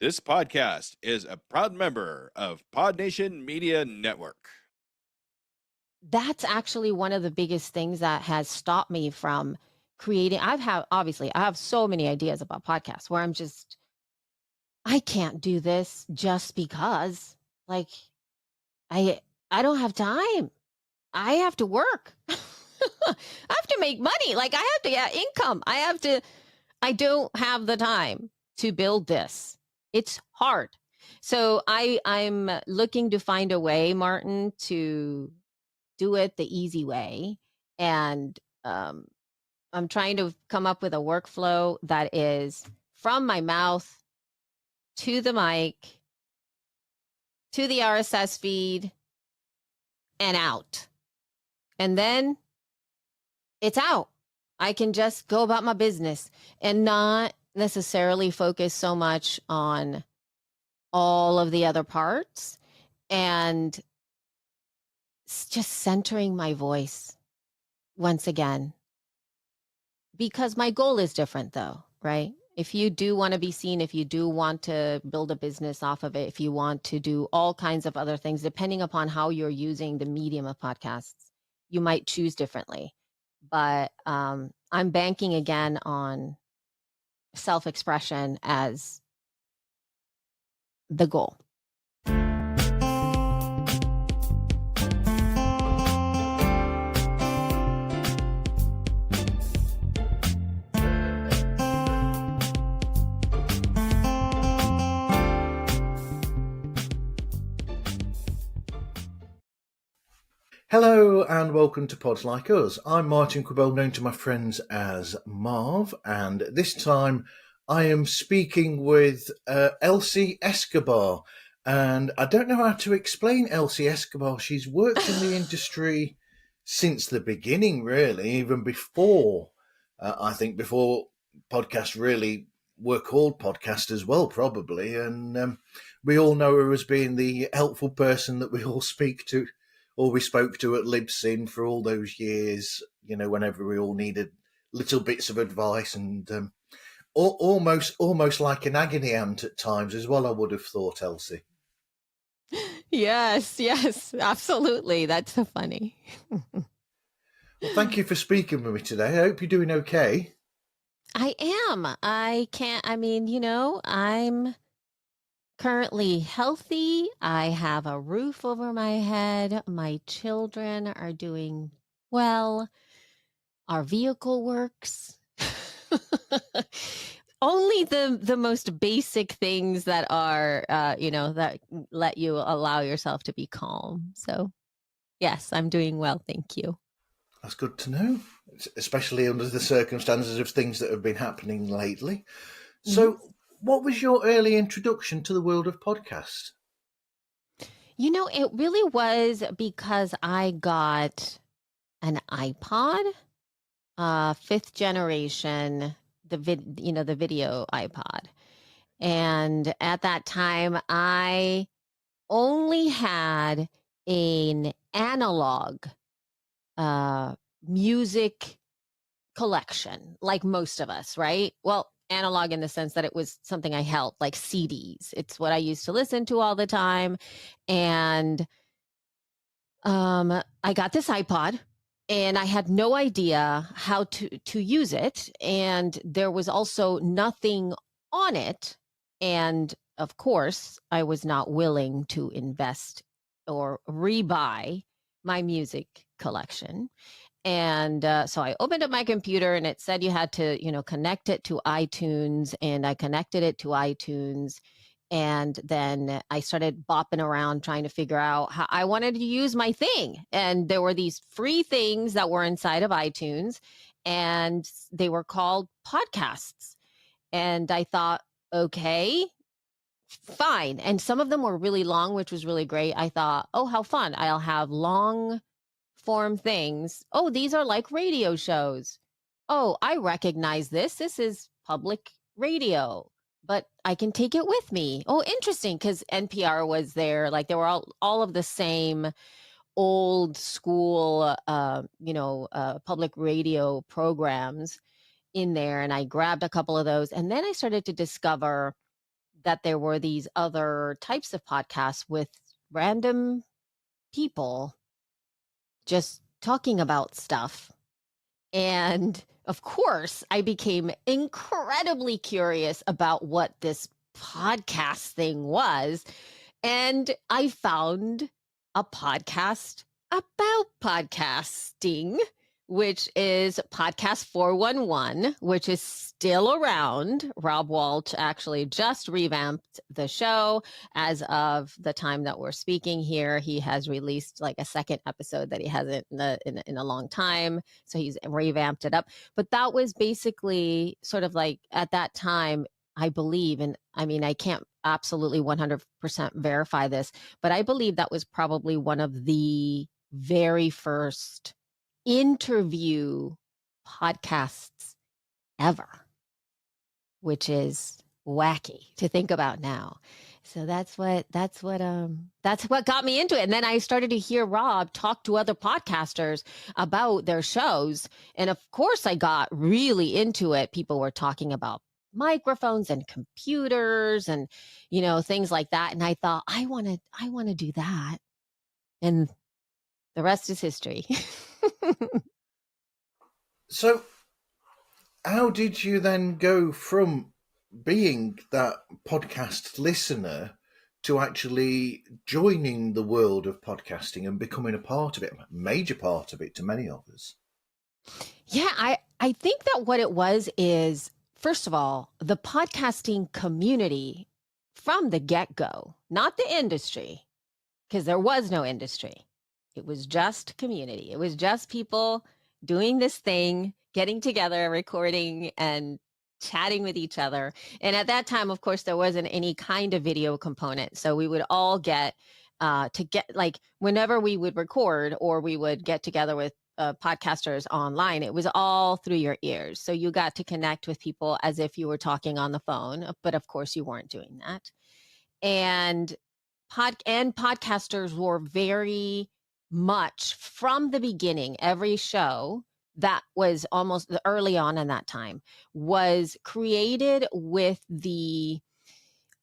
This podcast is a proud member of PodNation Media Network. That's actually one of the biggest things that has stopped me from creating. Obviously, I have so many ideas about podcasts where I can't do this just because, like, I I don't have time. I have to work. I have to make money. Like, I have to get income. I don't have the time to build this. It's hard. So I'm looking to find a way, Martin, to do it the easy way. And I'm trying to come up with a workflow that is from my mouth to the mic, to the RSS feed, and out. And then it's out. I can just go about my business and not necessarily focus so much on all of the other parts and just centering my voice once again. Because my goal is different though, right? If you do want to be seen, if you do want to build a business off of it, if you want to do all kinds of other things, depending upon how you're using the medium of podcasts, you might choose differently. But I'm banking again on self-expression as the goal. Hello and welcome to Pods Like Us. I'm Martin Quibell, known to my friends as Marv, and this time I am speaking with Elsie Escobar. And I don't know how to explain Elsie Escobar. She's worked in the industry since the beginning, really, even before, I think, before podcasts really were called podcasts as well, probably. And we all know her as being the helpful person that we all speak to, or we spoke to at Libsyn for all those years, you know, whenever we all needed little bits of advice, and almost like an agony aunt at times as well, I would have thought, Elsie. Yes, absolutely. That's so funny. Well, thank you for speaking with me today. I hope you're doing okay. I am. I'm currently healthy. I have a roof over my head. My children are doing well. Our vehicle works. Only the most basic things that are, that let you allow yourself to be calm. So, yes, I'm doing well. Thank you. That's good to know, especially under the circumstances of things that have been happening lately. So, what was your early introduction to the world of podcasts? It really was because I got an iPod, fifth generation, the video iPod. And at that time, I only had an analog music collection, like most of us, right? Well, analog in the sense that it was something I held, like CDs. It's what I used to listen to all the time. And I got this iPod and I had no idea how to use it. And there was also nothing on it. And of course, I was not willing to invest or rebuy my music collection. And so I opened up my computer and it said you had to, connect it to iTunes. And I connected it to iTunes. And then I started bopping around trying to figure out how I wanted to use my thing. And there were these free things that were inside of iTunes, and they were called podcasts. And I thought, okay, fine. And some of them were really long, which was really great. I thought, oh, how fun. I'll have long form things. Oh, these are like radio shows. Oh, I recognize this. This is public radio, but I can take it with me. Oh, interesting, because NPR was there. Like, they were all of the same old school, public radio programs in there. And I grabbed a couple of those. And then I started to discover that there were these other types of podcasts with random people just talking about stuff. And of course, I became incredibly curious about what this podcast thing was. And I found a podcast about podcasting, which is Podcast 411, which is still around. Rob Walsh actually just revamped the show. As of the time that we're speaking here, he has released like a second episode that he hasn't in a long time. So he's revamped it up. But that was basically sort of like at that time, I believe, and I mean, I can't absolutely 100% verify this, but I believe that was probably one of the very first interview podcasts ever, which is wacky to think about now. So that's what got me into it. And then I started to hear Rob talk to other podcasters about their shows. And of course I got really into it. People were talking about microphones and computers and, you know, things like that. And I thought, I want to do that. And the rest is history. So, how did you then go from being that podcast listener to actually joining the world of podcasting and becoming a part of it, a major part of it to many of us? Yeah, I think that what it was is, first of all, the podcasting community from the get-go, not the industry, because there was no industry. It was just community. It was just people doing this thing, getting together, recording, and chatting with each other. And at that time, of course, there wasn't any kind of video component. So we would all get like whenever we would record or we would get together with podcasters online, it was all through your ears. So you got to connect with people as if you were talking on the phone, but of course you weren't doing that. And podcasters were very much from the beginning, every show that was almost early on in that time was created with the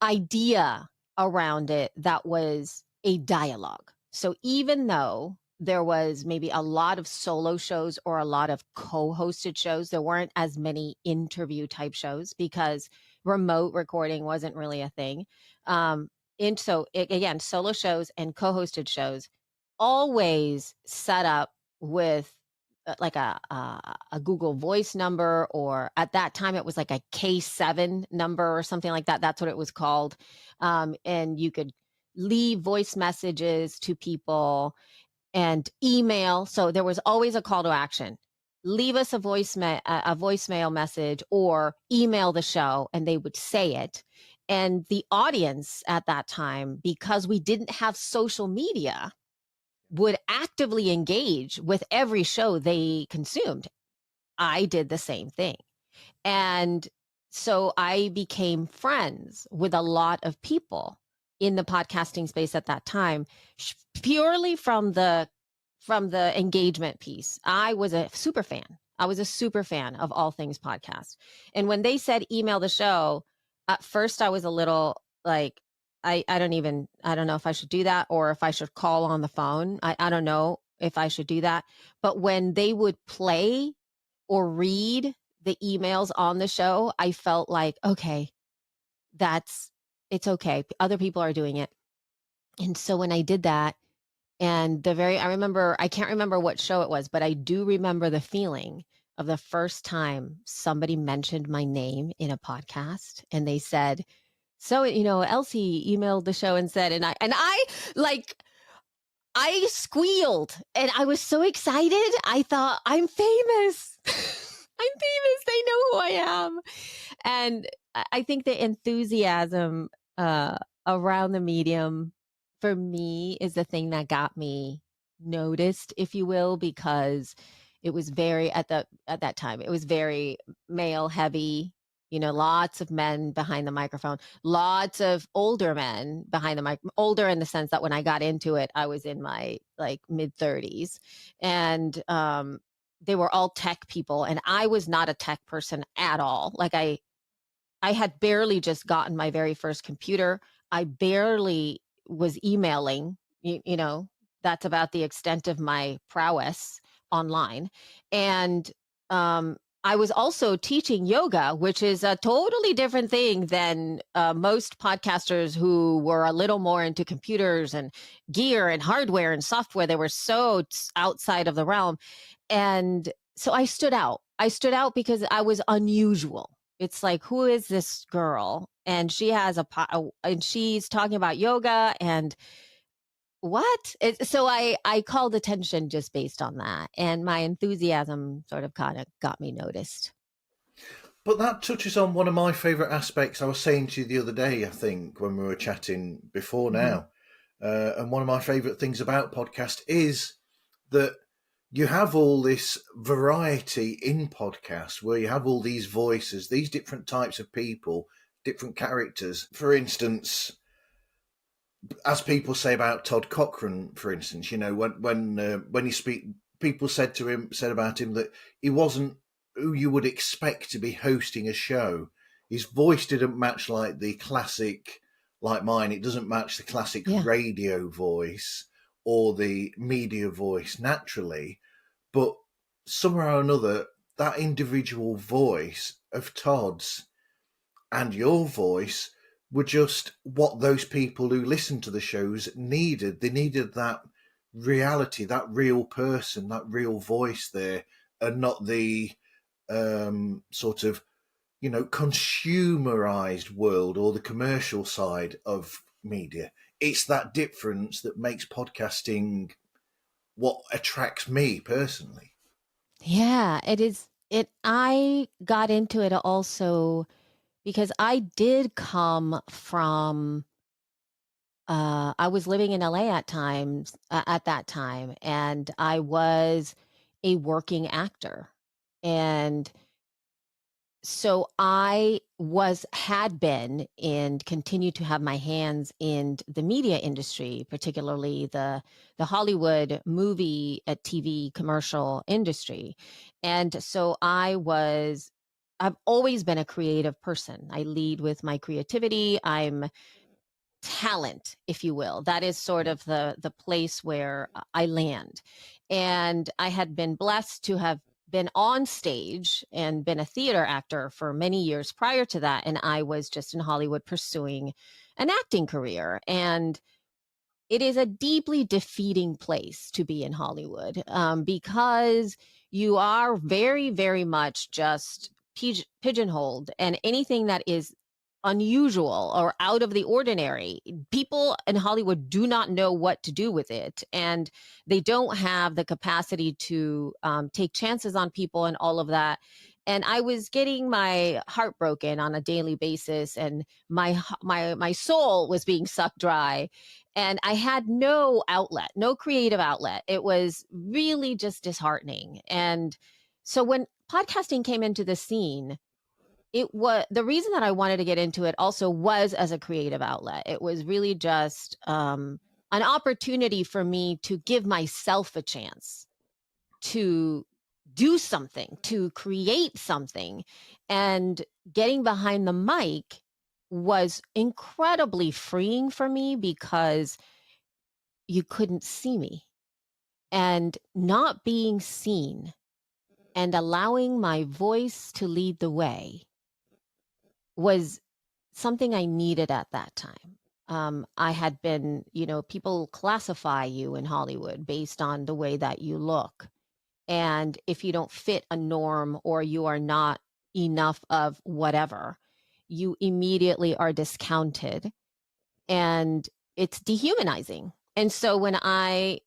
idea around it that was a dialogue. So even though there was maybe a lot of solo shows or a lot of co-hosted shows, there weren't as many interview type shows because remote recording wasn't really a thing. And so again, solo shows and co-hosted shows always set up with like a Google Voice number, or at that time it was like a K7 number or something like that. That's what it was called. And you could leave voice messages to people and email. So there was always a call to action. Leave us a voicemail message or email the show, and they would say it. And the audience at that time, because we didn't have social media, would actively engage with every show they consumed. I did the same thing. And so I became friends with a lot of people in the podcasting space at that time, purely from the engagement piece. I was a super fan. I was a super fan of all things podcast. And when they said email the show, at first I was a little like, I don't know if I should do that or if I should call on the phone. I don't know if I should do that. But when they would play or read the emails on the show, I felt like, okay, it's okay. Other people are doing it. And so when I did that, and I can't remember what show it was, but I do remember the feeling of the first time somebody mentioned my name in a podcast and they said, so, Elsie emailed the show and said, and I squealed and I was so excited. I thought, I'm famous. I'm famous. They know who I am. And I think the enthusiasm around the medium for me is the thing that got me noticed, if you will, because it was very at that time, it was very male heavy. Lots of men behind the microphone, lots of older men behind the mic, older in the sense that when I got into it, I was in my like mid 30s, and they were all tech people, and I was not a tech person at all. Like I had barely just gotten my very first computer. I barely was emailing, you know, that's about the extent of my prowess online. And I was also teaching yoga, which is a totally different thing than most podcasters who were a little more into computers and gear and hardware and software. They were so outside of the realm. And so I stood out. I stood out because I was unusual. It's like, who is this girl? And she has and she's talking about yoga and what? So I called attention just based on that. And my enthusiasm sort of kind of got me noticed. But that touches on one of my favourite aspects I was saying to you the other day, I think, when we were chatting before now. And one of my favourite things about podcast is that you have all this variety in podcasts where you have all these voices, these different types of people, different characters. For instance, as people say about Todd Cochran, for instance, you know, when you speak, people said about him that he wasn't who you would expect to be hosting a show. His voice didn't match like the classic, like mine. It doesn't match the classic radio voice or the media voice naturally, but somehow or another, that individual voice of Todd's and your voice were just what those people who listened to the shows needed. They needed that reality, that real person, that real voice there, and not the sort of, you know, consumerized world or the commercial side of media. It's that difference that makes podcasting what attracts me personally. Yeah, it is. I got into it also because I did come from, I was living in LA at that time, and I was a working actor. And so had been and continue to have my hands in the media industry, particularly the Hollywood movie, TV commercial industry. And so I've always been a creative person. I lead with my creativity. I'm talent, if you will. That is sort of the place where I land. And I had been blessed to have been on stage and been a theater actor for many years prior to that. And I was just in Hollywood pursuing an acting career. And it is a deeply defeating place to be in Hollywood, because you are very, very much just pigeonholed, and anything that is unusual or out of the ordinary, people in Hollywood do not know what to do with it. And they don't have the capacity to take chances on people and all of that. And I was getting my heart broken on a daily basis, and my soul was being sucked dry, and I had no outlet, no creative outlet. It was really just disheartening. And so when podcasting came into the scene, it was the reason that I wanted to get into it also was as a creative outlet. It was really just an opportunity for me to give myself a chance to do something, to create something. And getting behind the mic was incredibly freeing for me because you couldn't see me. And not being seen and allowing my voice to lead the way was something I needed at that time. I had been, people classify you in Hollywood based on the way that you look. And if you don't fit a norm or you are not enough of whatever, you immediately are discounted, and it's dehumanizing. And so when I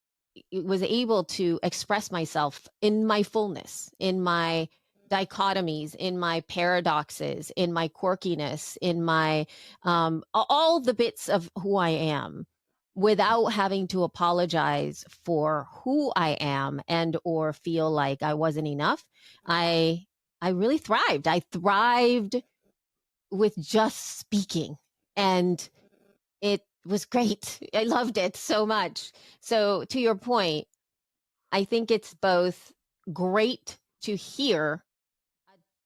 was able to express myself in my fullness, in my dichotomies, in my paradoxes, in my quirkiness, in my all the bits of who I am, without having to apologize for who I am and or feel like I wasn't enough, I really thrived. I thrived with just speaking, and it was great. I loved it so much. So to your point, I think it's both great to hear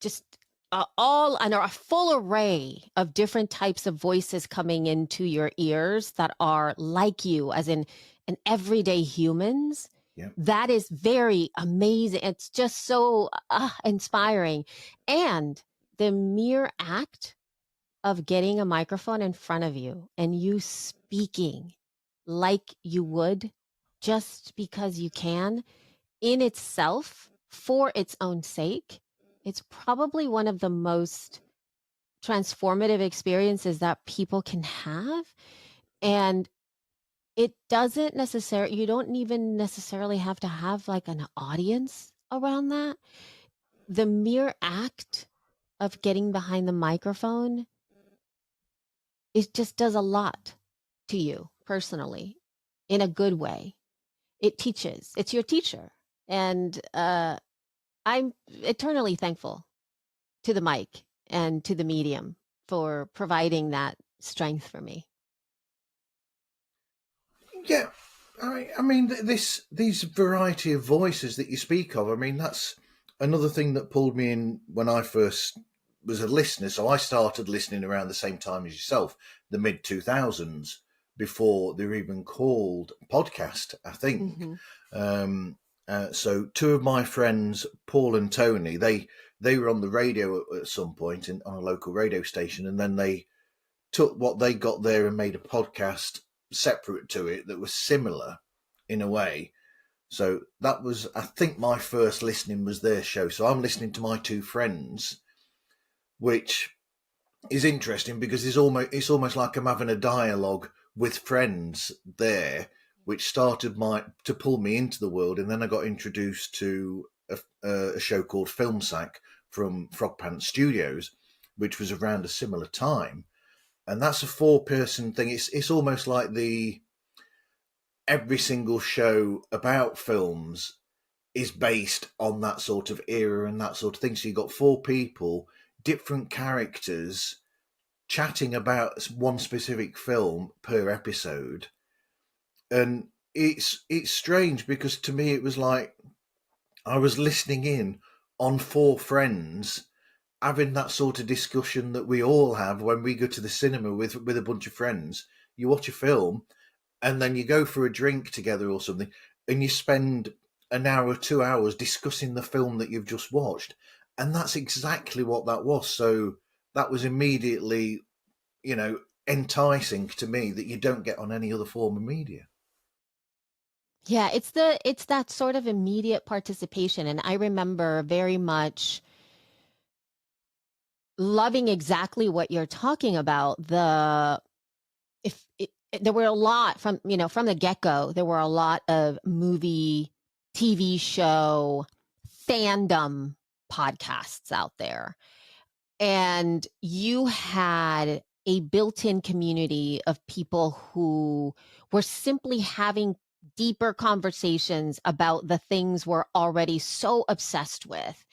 just all and a full array of different types of voices coming into your ears that are like you, as in an everyday humans. Yeah. That is very amazing. It's just so inspiring. And the mere act of getting a microphone in front of you and you speaking like you would just because you can, in itself, for its own sake, it's probably one of the most transformative experiences that people can have. And it doesn't necessarily, you don't even necessarily have to have like an audience around that. The mere act of getting behind the microphone, it just does a lot to you personally in a good way. It teaches, it's your teacher. And I'm eternally thankful to the mic and to the medium for providing that strength for me. Yeah, I mean, these variety of voices that you speak of. I mean, that's another thing that pulled me in when I first was a listener. So I started listening around the same time as yourself, the mid 2000s, before they were even called podcast, I think. So two of my friends, Paul and Tony, they were on the radio at some point on a local radio station, and then they took what they got there and made a podcast separate to it that was similar in a way. So that was, I think, my first listening was their show. So I'm listening to my two friends, which is interesting because it's almost like I'm having a dialogue with friends there, which started to pull me into the world. And then I got introduced to a show called Film Sack from Frog Pants Studios, which was around a similar time. And that's a 4-person thing. It's almost like every single show about films is based on that sort of era and that sort of thing. So you've got 4 people, different characters, chatting about one specific film per episode. And it's strange because to me it was like I was listening in on 4 friends having that sort of discussion that we all have when we go to the cinema with a bunch of friends. You watch a film and then you go for a drink together or something, and you spend an hour, 2 hours discussing the film that you've just watched. And that's exactly what that was. So that was immediately, enticing to me that you don't get on any other form of media. Yeah, it's that sort of immediate participation. And I remember very much loving exactly what you're talking about. There were a lot from the get-go, there were a lot of movie, TV show, fandom podcasts out there. And you had a built-in community of people who were simply having deeper conversations about the things we're already so obsessed with.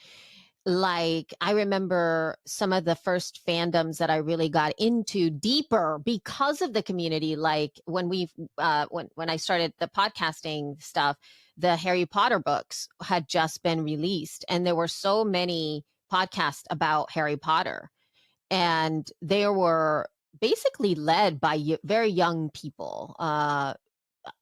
Like, I remember some of the first fandoms that I really got into deeper because of the community. Like when when I started the podcasting stuff, the Harry Potter books had just been released, and there were so many podcasts about Harry Potter, and they were basically led by very young people,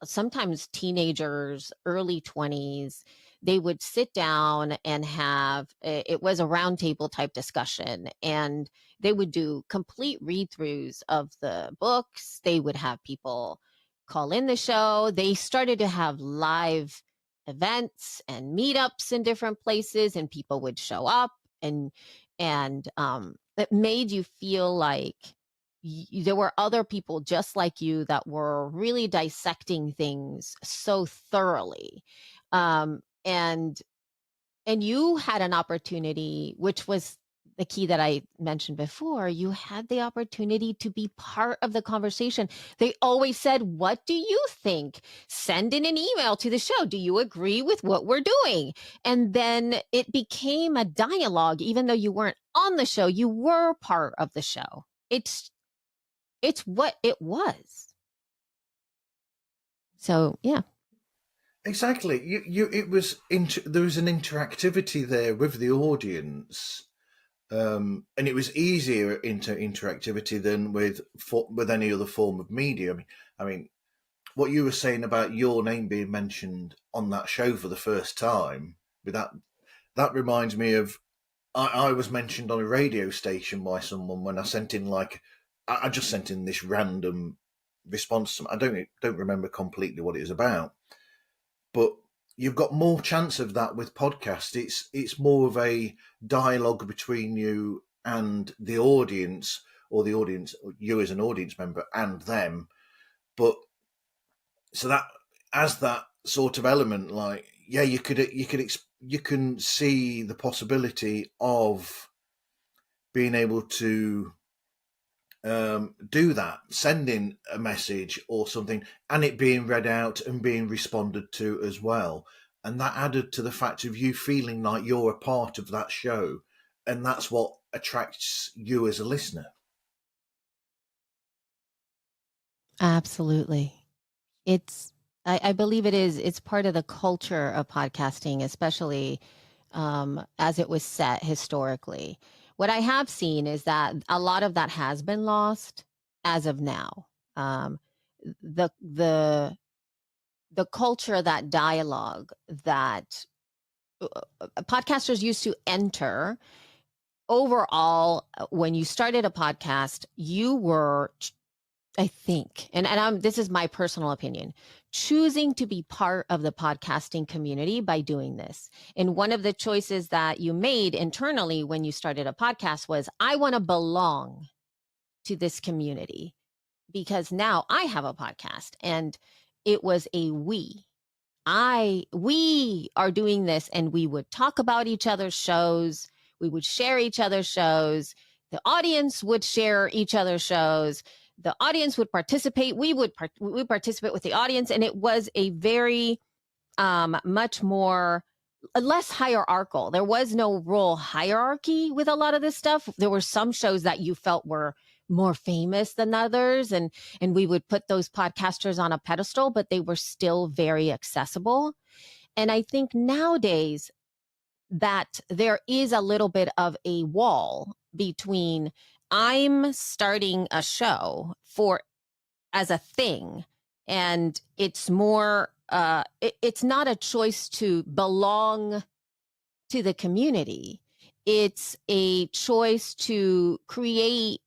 sometimes teenagers, early 20s. They would sit down and have it was a roundtable type discussion, and they would do complete read throughs of the books. They would have people call in the show. They started to have live events and meetups in different places, and people would show up, and it made you feel like there were other people just like you that were really dissecting things so thoroughly. um, and and you had an opportunity, which was the key that I mentioned before. You had the opportunity to be part of the conversation. They always said, what do you think? Send in an email to the show. Do you agree with what we're doing? And then it became a dialogue. Even though you weren't on the show, you were part of the show. It's what it was. So yeah. Exactly. There was an interactivity there with the audience, and it was easier into interactivity than with any other form of media. I mean, what you were saying about your name being mentioned on that show for the first time, with that reminds me of I was mentioned on a radio station by someone when I sent in I just sent in this random response. I don't remember completely what it was about, but you've got more chance of that with podcast. It's more of a dialogue between you and the audience, or the audience, you as an audience member, and them. But so that as that sort of element, like, yeah, you can see the possibility of being able to do that, sending a message or something, and it being read out and being responded to as well. And that added to the fact of you feeling like you're a part of that show. And that's what attracts you as a listener. Absolutely. I believe it's part of the culture of podcasting, especially as it was set historically. What I have seen is that a lot of that has been lost as of now. The the the culture, that dialogue that podcasters used to enter. Overall, when you started a podcast, you were, I think, and this is my personal opinion, choosing to be part of the podcasting community by doing this. And one of the choices that you made internally when you started a podcast was, I want to belong to this community because now I have a podcast. And it was a we. We are doing this, and we would talk about each other's shows. We would share each other's shows. The audience would share each other's shows. The audience would participate. We would participate with the audience. And it was a very much more less hierarchical. There was no role hierarchy with a lot of this stuff. There were some shows that you felt were more famous than others, and we would put those podcasters on a pedestal, but they were still very accessible. And I think nowadays that there is a little bit of a wall between, I'm starting a show as a thing, and it's more it's not a choice to belong to the community. It's a choice to create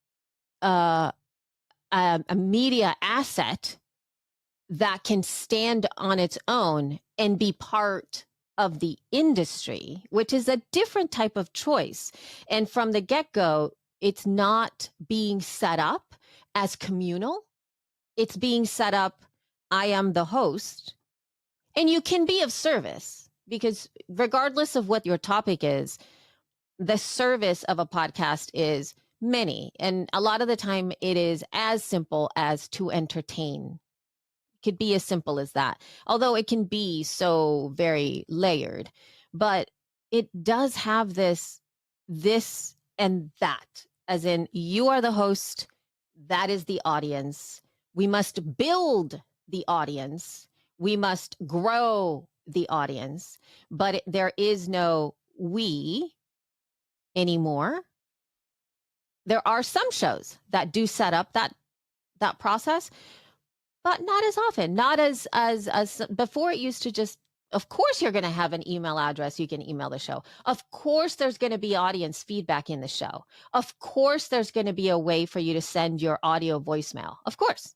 a media asset that can stand on its own and be part of the industry, which is a different type of choice. And from the get-go, it's not being set up as communal. It's being set up, I am the host, and you can be of service, because regardless of what your topic is, the service of a podcast is many. And a lot of the time it is as simple as to entertain. It could be as simple as that, although it can be so very layered. But it does have this and that, as in, you are the host, that is the audience. We must build the audience. We must grow the audience. But there is no we anymore. There are some shows that do set up that process, but not as often. Not as before. It used to just, of course, you're going to have an email address. You can email the show. Of course, there's going to be audience feedback in the show. Of course, there's going to be a way for you to send your audio voicemail. Of course.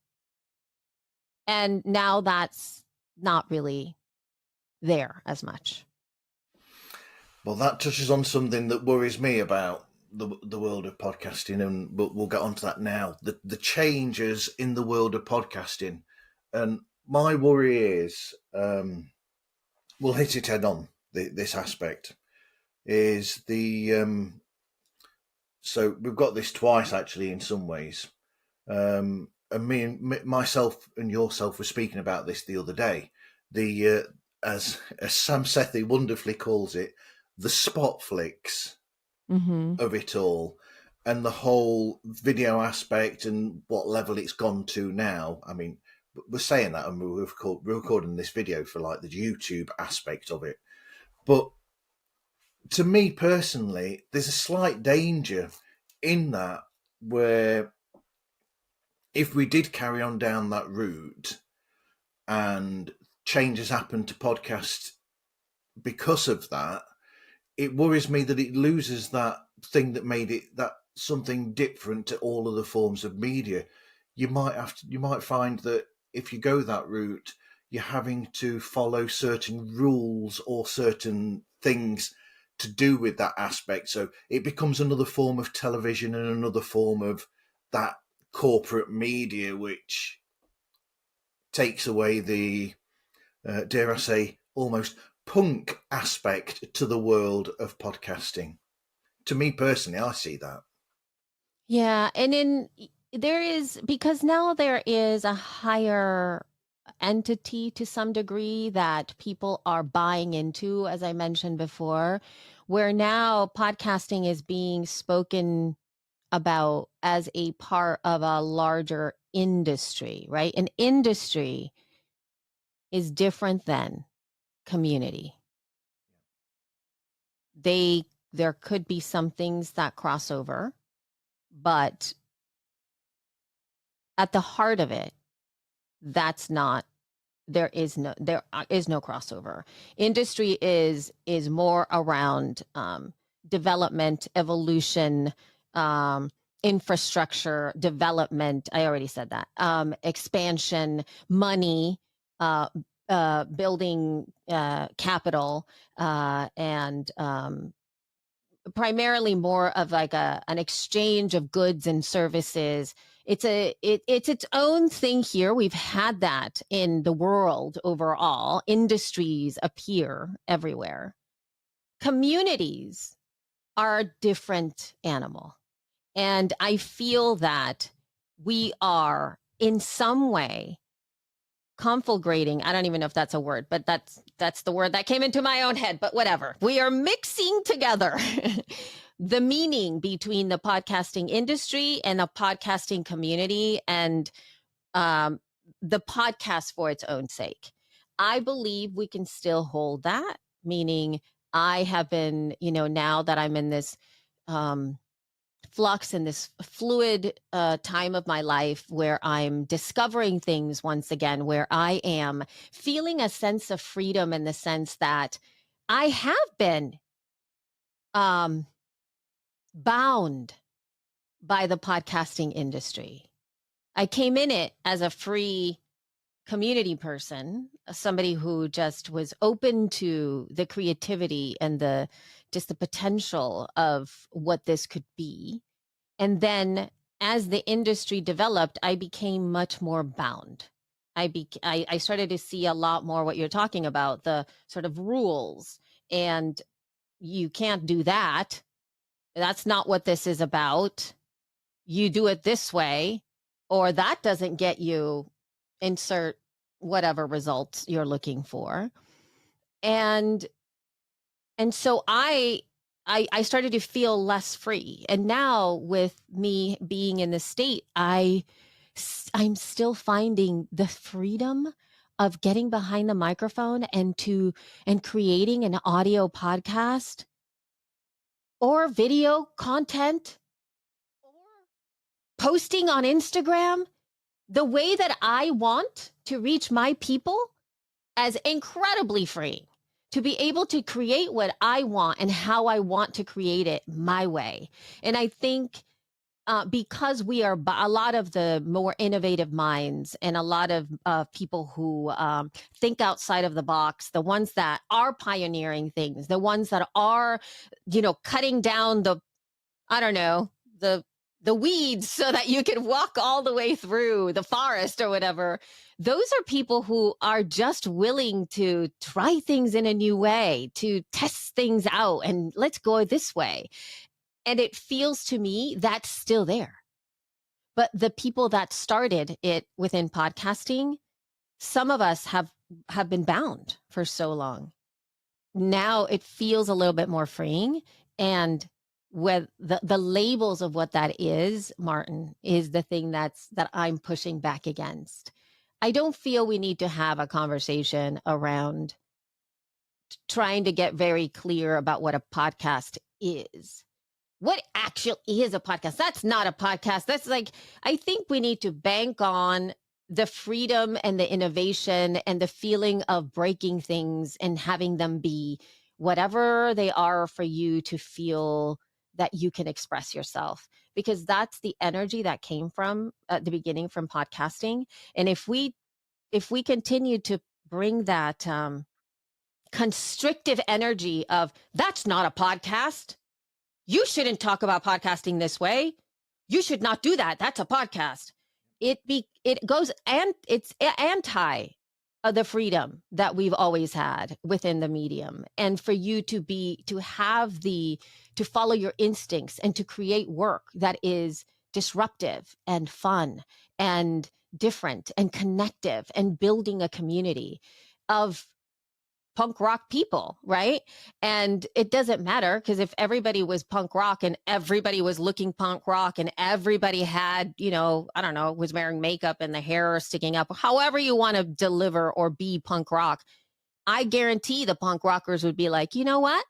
And now that's not really there as much. Well, that touches on something that worries me about the world of podcasting, but we'll get onto that now. The changes in the world of podcasting, and my worry is, we'll hit it head on. This aspect is so we've got this twice actually in some ways, and myself and yourself were speaking about this the other day. As Sam Sethi wonderfully calls it, the spot flicks of it all, and the whole video aspect and what level it's gone to now. I mean, we're saying that, and we're recording this video for like the YouTube aspect of it, but to me personally, there's a slight danger in that, where if we did carry on down that route and changes happen to podcasts because of that, it worries me that it loses that thing that made it that something different to all other forms of media. You might find that if you go that route, you're having to follow certain rules or certain things to do with that aspect. So it becomes another form of television and another form of that corporate media, which takes away the, dare I say, almost punk aspect to the world of podcasting. To me personally, I see that. Yeah, and then there is, because now there is a higher entity to some degree that people are buying into, as I mentioned before, where now podcasting is being spoken about as a part of a larger industry, right? An industry is different than community. There could be some things that cross over, but at the heart of it, that's not there is no crossover. Industry is more around development, evolution, infrastructure development. I already said that. Expansion, money, building capital, and primarily more of like an exchange of goods and services. It's its own thing here. We've had that in the world overall. Industries appear everywhere. Communities are a different animal. And I feel that we are in some way conflagrating. I don't even know if that's a word, but that's the word that came into my own head, but whatever. We are mixing together the meaning between the podcasting industry and the podcasting community, and the podcast for its own sake. I believe we can still hold that, meaning I have been, now that I'm in this flux, in this fluid time of my life where I'm discovering things once again, where I am feeling a sense of freedom, in the sense that I have been bound by the podcasting industry. I came in it as a free community person, somebody who just was open to the creativity and the potential of what this could be. And then as the industry developed, I became much more bound. I started to see a lot more what you're talking about, the sort of rules, and you can't do that. That's not what this is about. You do it this way, or that doesn't get you insert whatever results you're looking for. And so I started to feel less free. And now, with me being in the state, I'm still finding the freedom of getting behind the microphone and creating an audio podcast or video content or posting on Instagram the way that I want to reach my people, as incredibly freeing. To be able to create what I want and how I want to create it my way. And I think because we are a lot of the more innovative minds, and a lot of people who think outside of the box, the ones that are pioneering things, the ones that are, cutting down the weeds so that you can walk all the way through the forest or whatever. Those are people who are just willing to try things in a new way, to test things out, and let's go this way. And it feels to me that's still there. But the people that started it within podcasting, some of us have been bound for so long. Now it feels a little bit more freeing. And with the labels of what that is, Martin, is the thing that I'm pushing back against. I don't feel we need to have a conversation around trying to get very clear about what a podcast is. What actually is a podcast? That's not a podcast. That's like, I think we need to bank on the freedom and the innovation and the feeling of breaking things and having them be whatever they are for you to feel that you can express yourself, because that's the energy that came from at the beginning from podcasting. And if we continue to bring that constrictive energy of that's not a podcast, you shouldn't talk about podcasting this way, you should not do that, that's a podcast, it goes, and it's anti the freedom that we've always had within the medium. And for you to follow your instincts and to create work that is disruptive and fun and different and connective and building a community of punk rock people, right? And it doesn't matter, because if everybody was punk rock and everybody was looking punk rock and everybody had, I don't know, was wearing makeup and the hair sticking up, however you want to deliver or be punk rock, I guarantee the punk rockers would be like, you know what?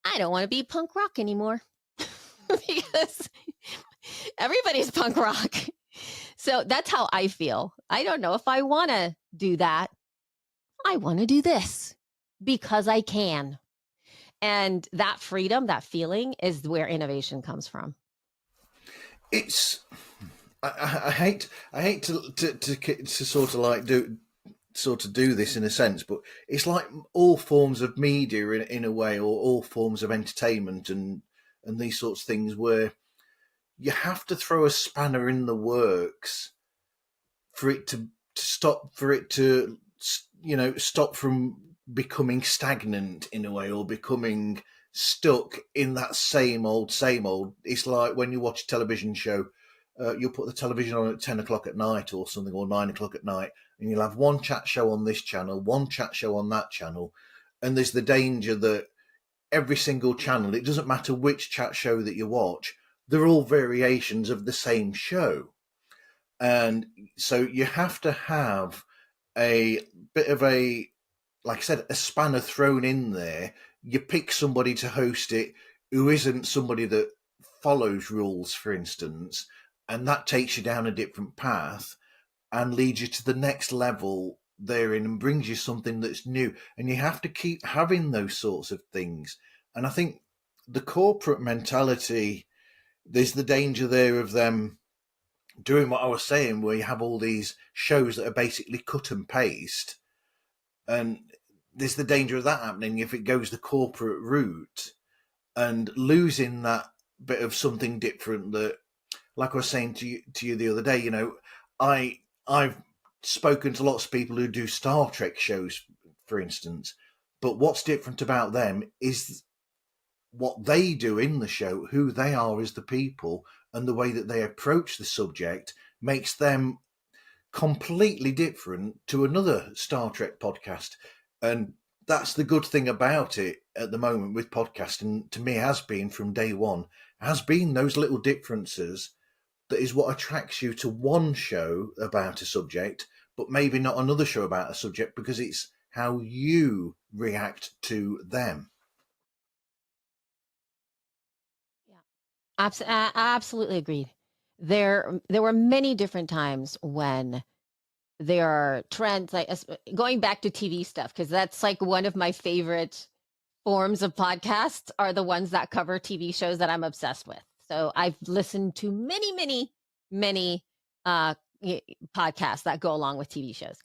I don't want to be punk rock anymore because everybody's punk rock. So that's how I feel. I don't know if I want to do that. I want to do this because I can. And that freedom, that feeling is where innovation comes from. It's, I hate to sort of like do this in a sense, but it's like all forms of media in a way, or all forms of entertainment and these sorts of things, where you have to throw a spanner in the works for it to stop from becoming stagnant in a way, or becoming stuck in that same old. It's like when you watch a television show, you'll put the television on at 10 o'clock at night or something, or 9 o'clock at night, and you'll have one chat show on this channel, one chat show on that channel, and there's the danger that every single channel, it doesn't matter which chat show that you watch, they're all variations of the same show. And so you have to have a bit of a, like I said, a spanner thrown in there. You pick somebody to host it who isn't somebody that follows rules, for instance, and that takes you down a different path and leads you to the next level therein and brings you something that's new. And you have to keep having those sorts of things. And I think the corporate mentality, there's the danger there of them doing what I was saying, where you have all these shows that are basically cut and paste, and there's the danger of that happening if it goes the corporate route and losing that bit of something different. That, like I was saying to you the other day, I've spoken to lots of people who do Star Trek shows, for instance, but what's different about them is what they do in the show, who they are as the people, and the way that they approach the subject makes them completely different to another Star Trek podcast. And that's the good thing about it at the moment with podcasting, to me, has been from day one, has been those little differences that is what attracts you to one show about a subject, but maybe not another show about a subject, because it's how you react to them. Absolutely agreed. There were many different times when there are trends, like going back to TV stuff, because that's like one of my favorite forms of podcasts are the ones that cover TV shows that I'm obsessed with. So I've listened to many podcasts that go along with TV shows.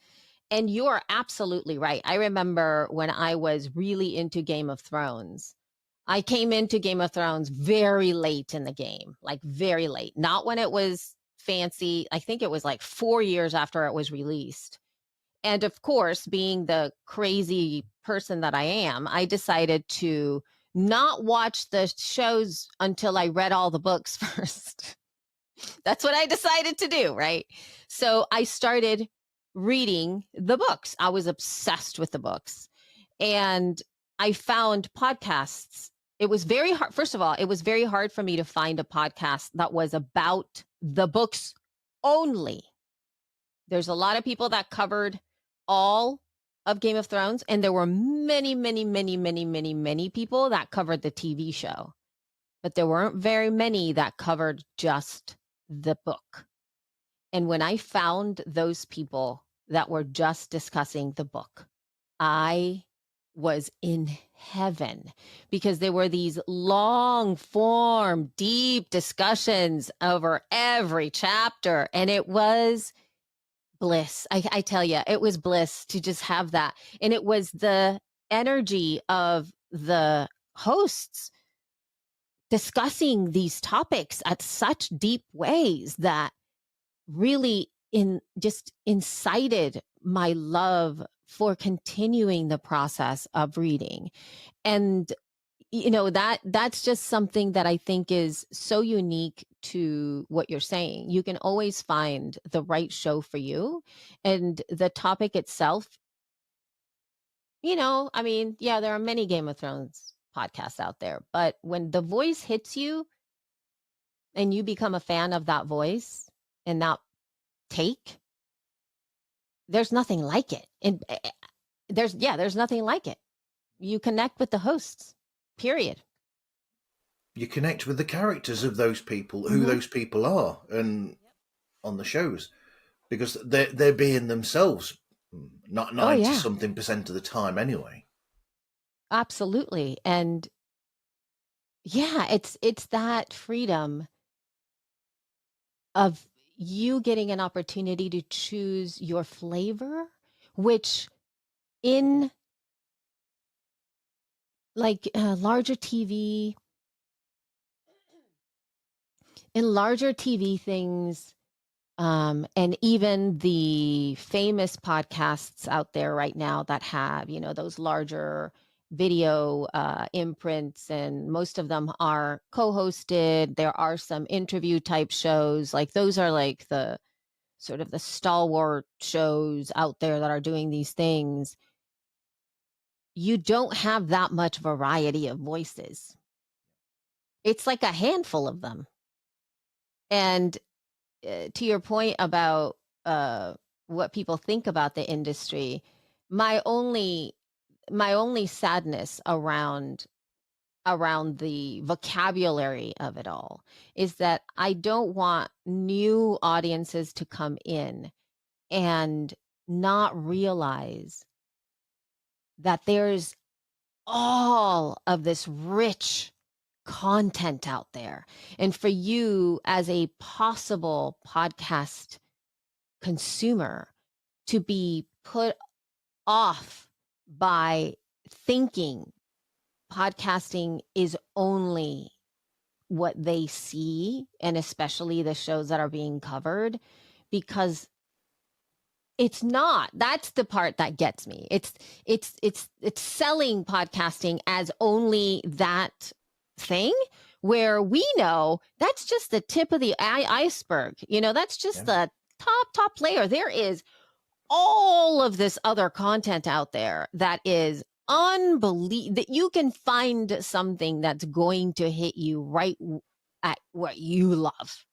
And you're absolutely right. I remember when I was really into Game of Thrones, I came into Game of Thrones very late in the game, like very late, not when it was fancy. I think it was like 4 years after it was released. And of course, being the crazy person that I am, I decided to not watch the shows until I read all the books first. That's what I decided to do, right? So I started reading the books. I was obsessed with the books. And I found podcasts. It was very hard. First of all, it was very hard for me to find a podcast that was about the books only. There's a lot of people that covered all of Game of Thrones, and there were many, many, many, many, many, many people that covered the TV show, but there weren't very many that covered just the book. And when I found those people that were just discussing the book, I was in heaven, because there were these long form, deep discussions over every chapter. And it was bliss. I tell you, it was bliss to just have that. And it was the energy of the hosts discussing these topics at such deep ways that really just incited my love for continuing the process of reading. And that's just something that I think is so unique to what you're saying. You can always find the right show for you, and the topic itself, I mean, yeah, there are many Game of Thrones podcasts out there, but when the voice hits you and you become a fan of that voice and that take, there's nothing like it. And there's nothing like it. You connect with the hosts, period. You connect with the characters of those people, who those people are, and on the shows, because they're being themselves, not 90 something percent of the time anyway. Absolutely. And yeah, it's that freedom of you getting an opportunity to choose your flavor, which in like larger TV, in larger TV things, and even the famous podcasts out there right now that have, those larger video imprints, and most of them are co-hosted. There are some interview type shows, like those are like the sort of the stalwart shows out there that are doing these things. You don't have that much variety of voices. It's like a handful of them. And to your point about what people think about the industry, my only sadness around the vocabulary of it all is that I don't want new audiences to come in and not realize that there's all of this rich content out there. And for you as a possible podcast consumer to be put off by thinking podcasting is only what they see, and especially the shows that are being covered, because it's not. That's the part that gets me. It's selling podcasting as only that thing, where we know that's just the tip of the iceberg. That's just the top layer. There is all of this other content out there that is unbelievable, that you can find something that's going to hit you right at what you love.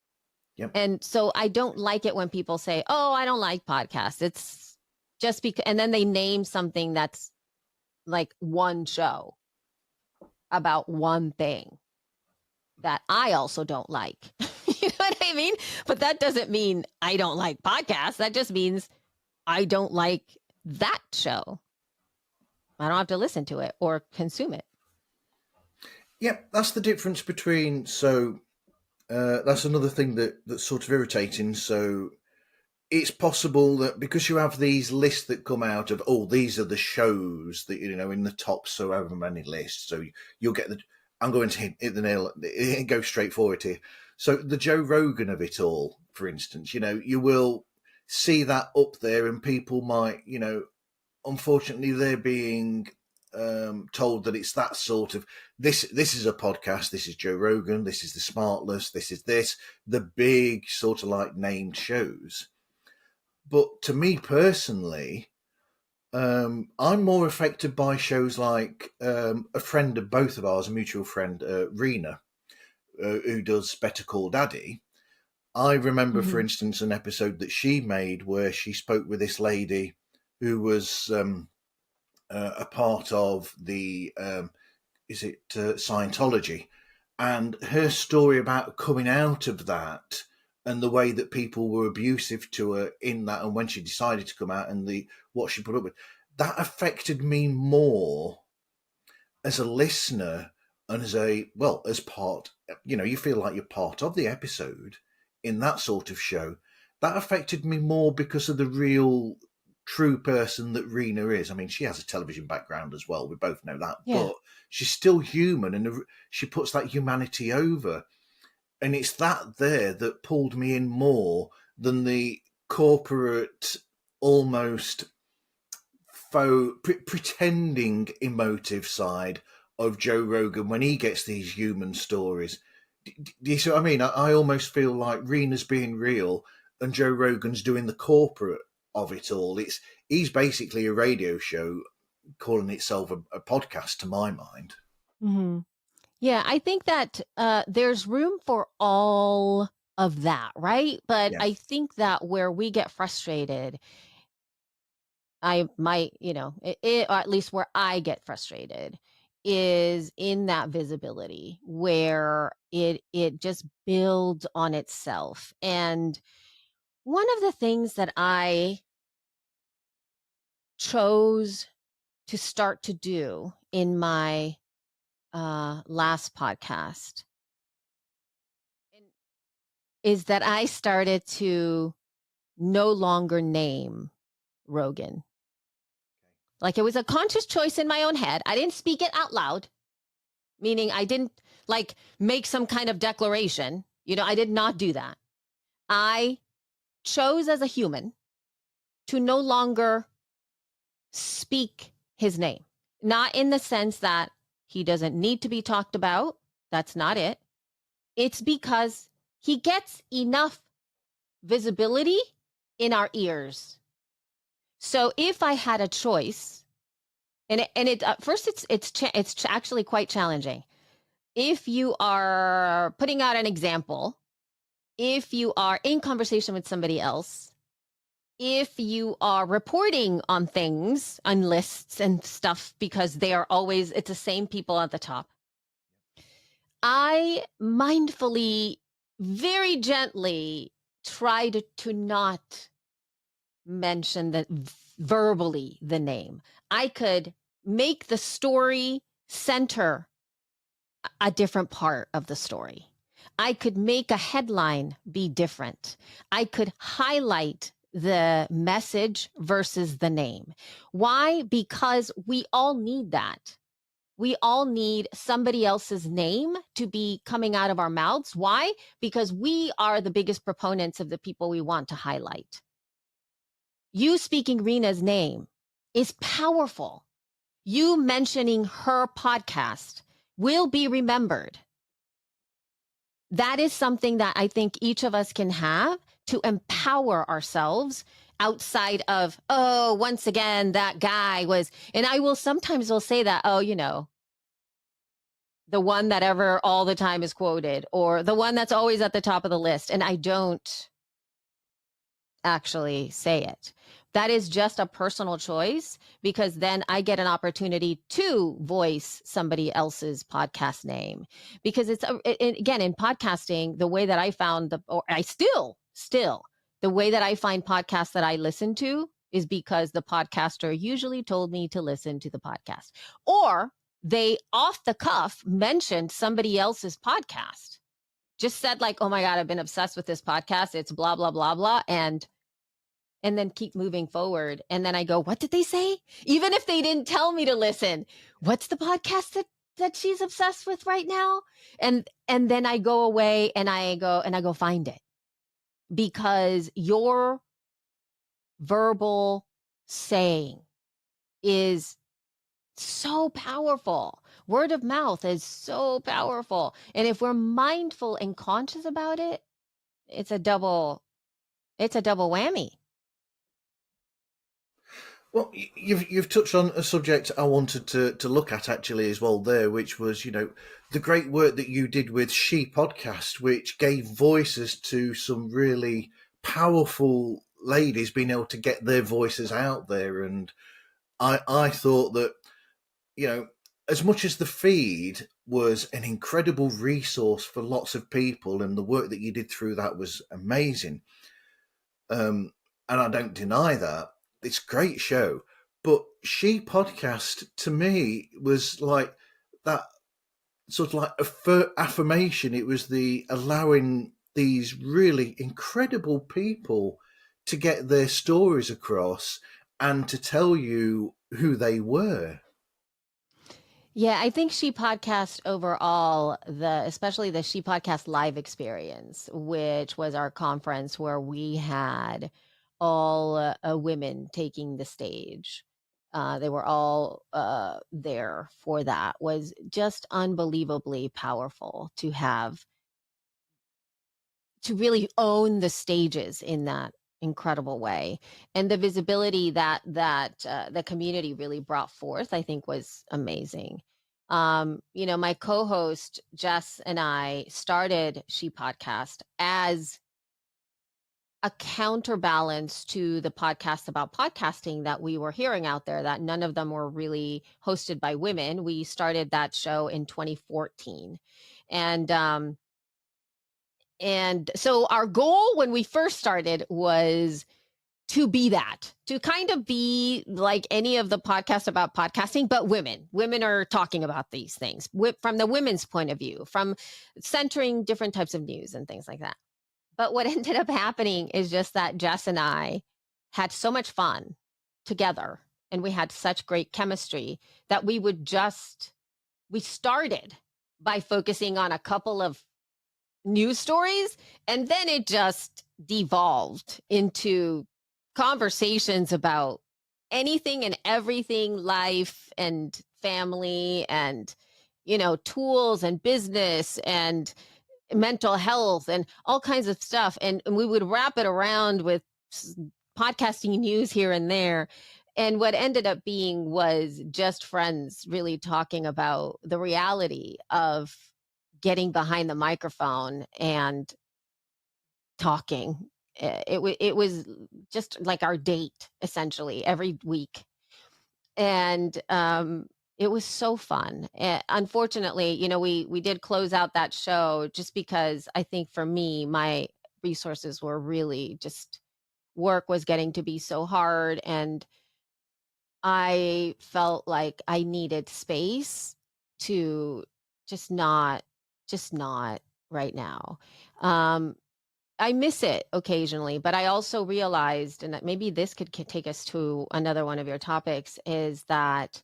Yep. And so I don't like it when people say, oh, I don't like podcasts. It's just because, and then they name something that's like one show about one thing that I also don't like. You know what I mean? But that doesn't mean I don't like podcasts. That just means I don't like that show. I don't have to listen to it or consume it. Yeah, that's the difference between, that's another thing that's sort of irritating. So it's possible that because you have these lists that come out of, these are the shows that, in the top so however many lists. So you'll get I'm going to hit the nail, go straight forward here. So the Joe Rogan of it all, for instance, you will see that up there, and people might, unfortunately they're being told that it's that sort of, this is a podcast, this is Joe Rogan, this is the Smartless, this is the big sort of like named shows. But to me personally, I'm more affected by shows like a friend of both of ours, a mutual friend, Rena, who does Better Call Daddy. I remember, for instance, an episode that she made where she spoke with this lady who was a part of the Scientology, and her story about coming out of that and the way that people were abusive to her in that, and when she decided to come out and what she put up with, that affected me more as a listener and as part, you feel like you're part of the episode in that sort of show. That affected me more because of the real true person that Rena is. I mean, she has a television background as well. We both know that, Yeah. but she's still human, and she puts that humanity over. And it's that there that pulled me in more than the corporate, almost pretending emotive side of Joe Rogan when he gets these human stories. Do you see what I mean? I almost feel like Rena's being real and Joe Rogan's doing the corporate of it all. He's basically a radio show calling itself a podcast, to my mind. Mm-hmm. Yeah, I think that there's room for all of that, right? But Yeah. I think that where we get frustrated, or at least where I get frustrated, is in that visibility where it just builds on itself. And one of the things that I chose to start to do in my last podcast is that I started to no longer name Rogan. Like, it was a conscious choice in my own head. I didn't speak it out loud, meaning I didn't like make some kind of declaration. I did not do that. I chose as a human to no longer speak his name, not in the sense that he doesn't need to be talked about. That's not it. It's because he gets enough visibility in our ears. So if I had a choice, and at first it's actually quite challenging. If you are putting out an example, if you are in conversation with somebody else, if you are reporting on things, on lists and stuff, because it's the same people at the top, I mindfully, very gently tried to not mention verbally the name. I could make the story center a different part of the story. I could make a headline be different. I could highlight the message versus the name. Why? Because we all need that. We all need somebody else's name to be coming out of our mouths. Why? Because we are the biggest proponents of the people we want to highlight. You speaking Rena's name is powerful. You mentioning her podcast will be remembered. That is something that I think each of us can have to empower ourselves outside of, once again, that guy was, and I will sometimes say that, the one that ever all the time is quoted, or the one that's always at the top of the list. And I don't actually say it. That is just a personal choice, because then I get an opportunity to voice somebody else's podcast name. Because again, in podcasting, the way that I found the way that I find podcasts that I listen to is because the podcaster usually told me to listen to the podcast, or they off the cuff mentioned somebody else's podcast, just said like, oh my God, I've been obsessed with this podcast. It's blah, blah, blah, blah. And then keep moving forward. And then I go, what did they say? Even if they didn't tell me to listen, what's the podcast that she's obsessed with right now? And then I go away and I go find it, because your verbal saying is so powerful. Word of mouth is so powerful. And if we're mindful and conscious about it, it's a double whammy. Well, you've touched on a subject I wanted to look at actually as well there, which was, the great work that you did with She Podcast, which gave voices to some really powerful ladies being able to get their voices out there. And I thought that, as much as the feed was an incredible resource for lots of people, and the work that you did through that was amazing, and I don't deny that, it's a great show. But She Podcast to me was like that sort of like affirmation. It was the allowing these really incredible people to get their stories across and to tell you who they were. Yeah, I think She Podcast overall, especially the She Podcast live experience, which was our conference where we had all women taking the stage. They were all there for that. Was just unbelievably powerful to have, to really own the stages in that incredible way, and the visibility that the community really brought forth, I think, was amazing. My co-host Jess and I started She Podcast as a counterbalance to the podcasts about podcasting that we were hearing out there, that none of them were really hosted by women. We started that show in 2014, and so our goal when we first started was to be that, to kind of be like any of the podcasts about podcasting, but women. Women are talking about these things from the women's point of view, from centering different types of news and things like that. But what ended up happening is just that Jess and I had so much fun together, and we had such great chemistry that we started by focusing on a couple of news stories, and then it just devolved into conversations about anything and everything, life and family and tools and business and mental health and all kinds of stuff, and we would wrap it around with podcasting news here and there. And what ended up being was just friends really talking about the reality of getting behind the microphone and talking. It was just like our date essentially every week, and it was so fun. Unfortunately, we did close out that show just because I think for me, my resources were really just, work was getting to be so hard, and I felt like I needed space to just not right now. Um, I miss it occasionally, but I also realized, and that maybe this could take us to another one of your topics, is that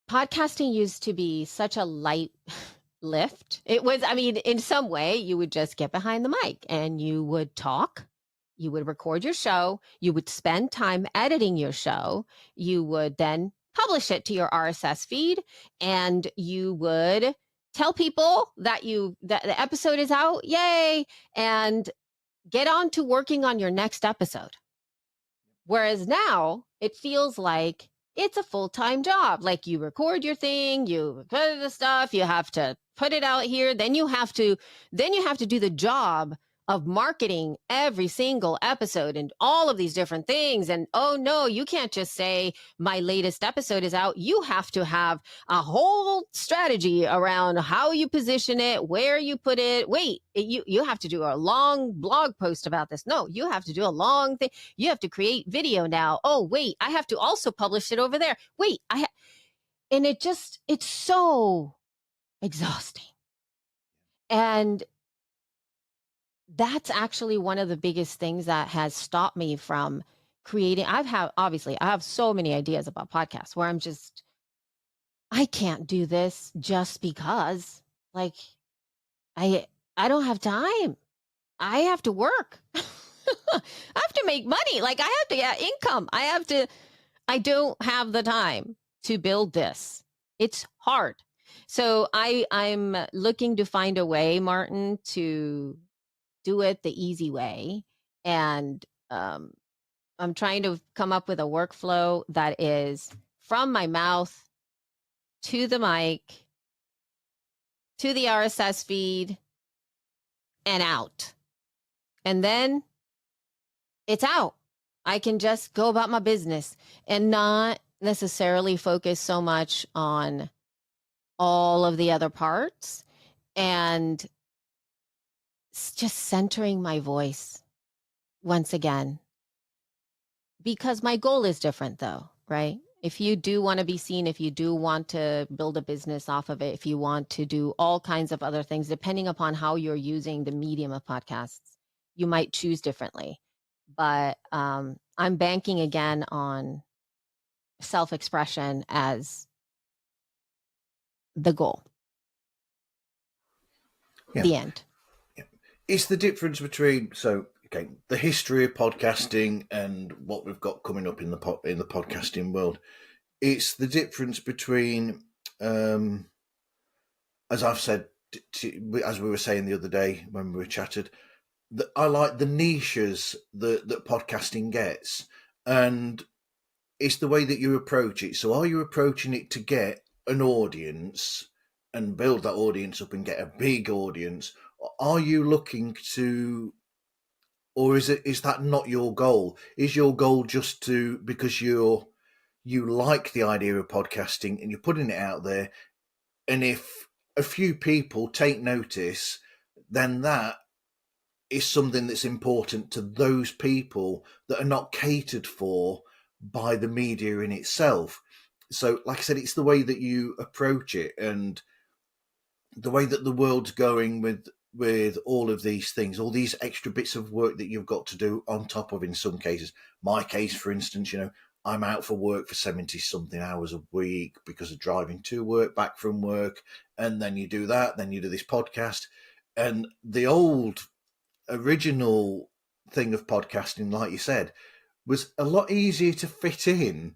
podcasting used to be such a light lift. It was, I mean, in some way, you would just get behind the mic and you would talk. You would record your show. You would spend time editing your show. You would then publish it to your RSS feed, and you would tell people that the episode is out. Yay! And get on to working on your next episode. Whereas now it feels like it's a full-time job. Like, you record your thing, you record the stuff, you have to put it out here, then you have to do the job of marketing every single episode and all of these different things. And oh no, you can't just say my latest episode is out. You have to have a whole strategy around how you position it, where you put it. Wait, you have to do a long blog post about this. No, you have to do a long thing. You have to create video now. Oh wait, I have to also publish it over there. Wait, and it's so exhausting. And that's actually one of the biggest things that has stopped me from creating. I have so many ideas about podcasts where I can't do this just because, like, I don't have time. I have to work. I have to make money. Like, I have to get income. I don't have the time to build this. It's hard. So I'm looking to find a way, Martin, to do it the easy way. And I'm trying to come up with a workflow that is from my mouth to the mic, to the RSS feed, and out. And then it's out. I can just go about my business and not necessarily focus so much on all of the other parts, and just centering my voice once again. Because my goal is different though, right? If you do want to be seen, if you do want to build a business off of it, if you want to do all kinds of other things, depending upon how you're using the medium of podcasts, you might choose differently. But I'm banking again on self-expression as the goal. Yeah. The end. Yeah. It's the difference between the history of podcasting and what we've got coming up in the podcasting world. It's the difference between, as I've said, as we were saying the other day when we chatted, that I like the niches that podcasting gets, and it's the way that you approach it. So are you approaching it to get an audience and build that audience up and get a big audience? Or are you looking to, or is that not your goal? Is your goal just to, because you like the idea of podcasting and you're putting it out there, and if a few people take notice, then that is something that's important to those people that are not catered for by the media in itself. So, like I said, it's the way that you approach it and the way that the world's going with all of these things, all these extra bits of work that you've got to do on top of, in some cases. My case, for instance, I'm out for work for 70 something hours a week because of driving to work, back from work. And then you do that, then you do this podcast. And the old original thing of podcasting, like you said, was a lot easier to fit in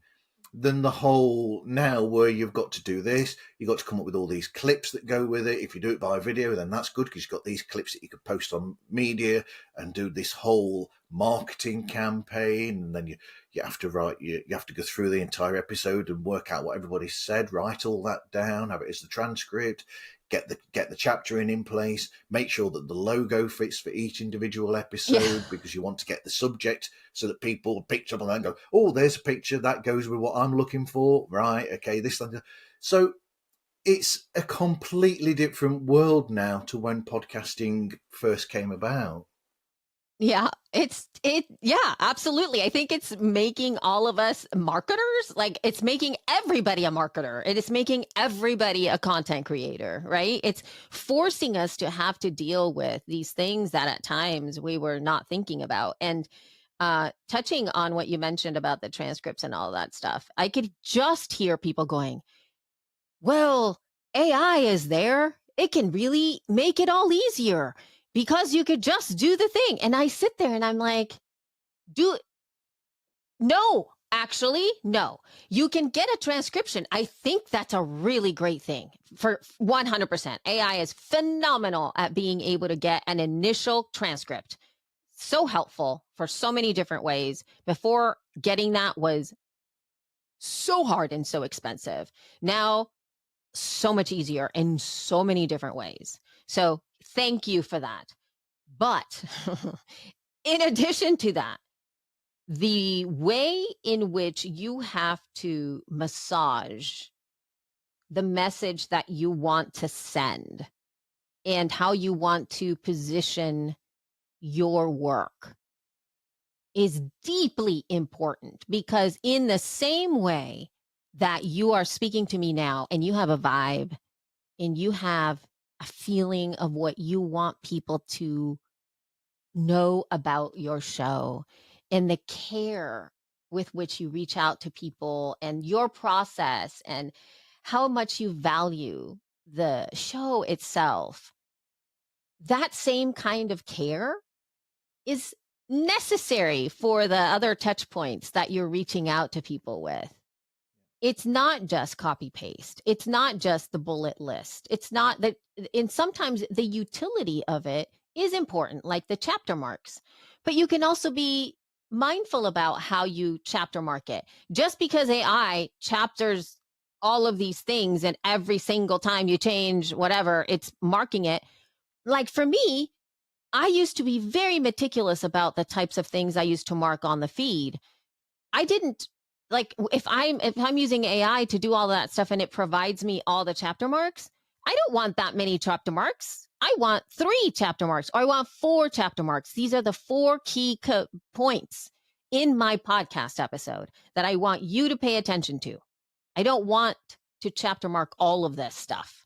than the whole now where you've got to do this, you've got to come up with all these clips that go with it. If you do it by video, then that's good because you've got these clips that you could post on media and do this whole marketing campaign. And then you have to write, you have to go through the entire episode and work out what everybody said, write all that down, have it as the transcript, get the chapter in place, make sure that the logo fits for each individual episode, because you want to get the subject so that people pick up and go, oh, there's a picture that goes with what I'm looking for, right? Okay, this. So it's a completely different world now to when podcasting first came about. Yeah, absolutely. I think it's making all of us marketers. Like, it's making everybody a marketer. It is making everybody a content creator, right? It's forcing us to have to deal with these things that at times we were not thinking about. And touching on what you mentioned about the transcripts and all that stuff, I could just hear people going, well, AI is there. It can really make it all easier, because you could just do the thing. And I sit there and I'm like, no, actually, no. You can get a transcription. I think that's a really great thing for 100%. AI is phenomenal at being able to get an initial transcript. So helpful for so many different ways. Before, getting that was so hard and so expensive. Now, so much easier in so many different ways. So thank you for that. But in addition to that, the way in which you have to massage the message that you want to send and how you want to position your work is deeply important, because in the same way that you are speaking to me now and you have a vibe and you have a feeling of what you want people to know about your show, and the care with which you reach out to people and your process and how much you value the show itself, that same kind of care is necessary for the other touch points that you're reaching out to people with. It's not just copy paste. It's not just the bullet list. It's not that, and sometimes the utility of it is important, like the chapter marks, but you can also be mindful about how you chapter mark it. Just because AI chapters all of these things and every single time you change whatever, it's marking it. Like for me, I used to be very meticulous about the types of things I used to mark on the feed. I didn't like if I'm using AI to do all that stuff and it provides me all the chapter marks, I don't want that many chapter marks. I want 3 chapter marks, or I want 4 chapter marks. These are the 4 key points in my podcast episode that I want you to pay attention to. I don't want to chapter mark all of this stuff.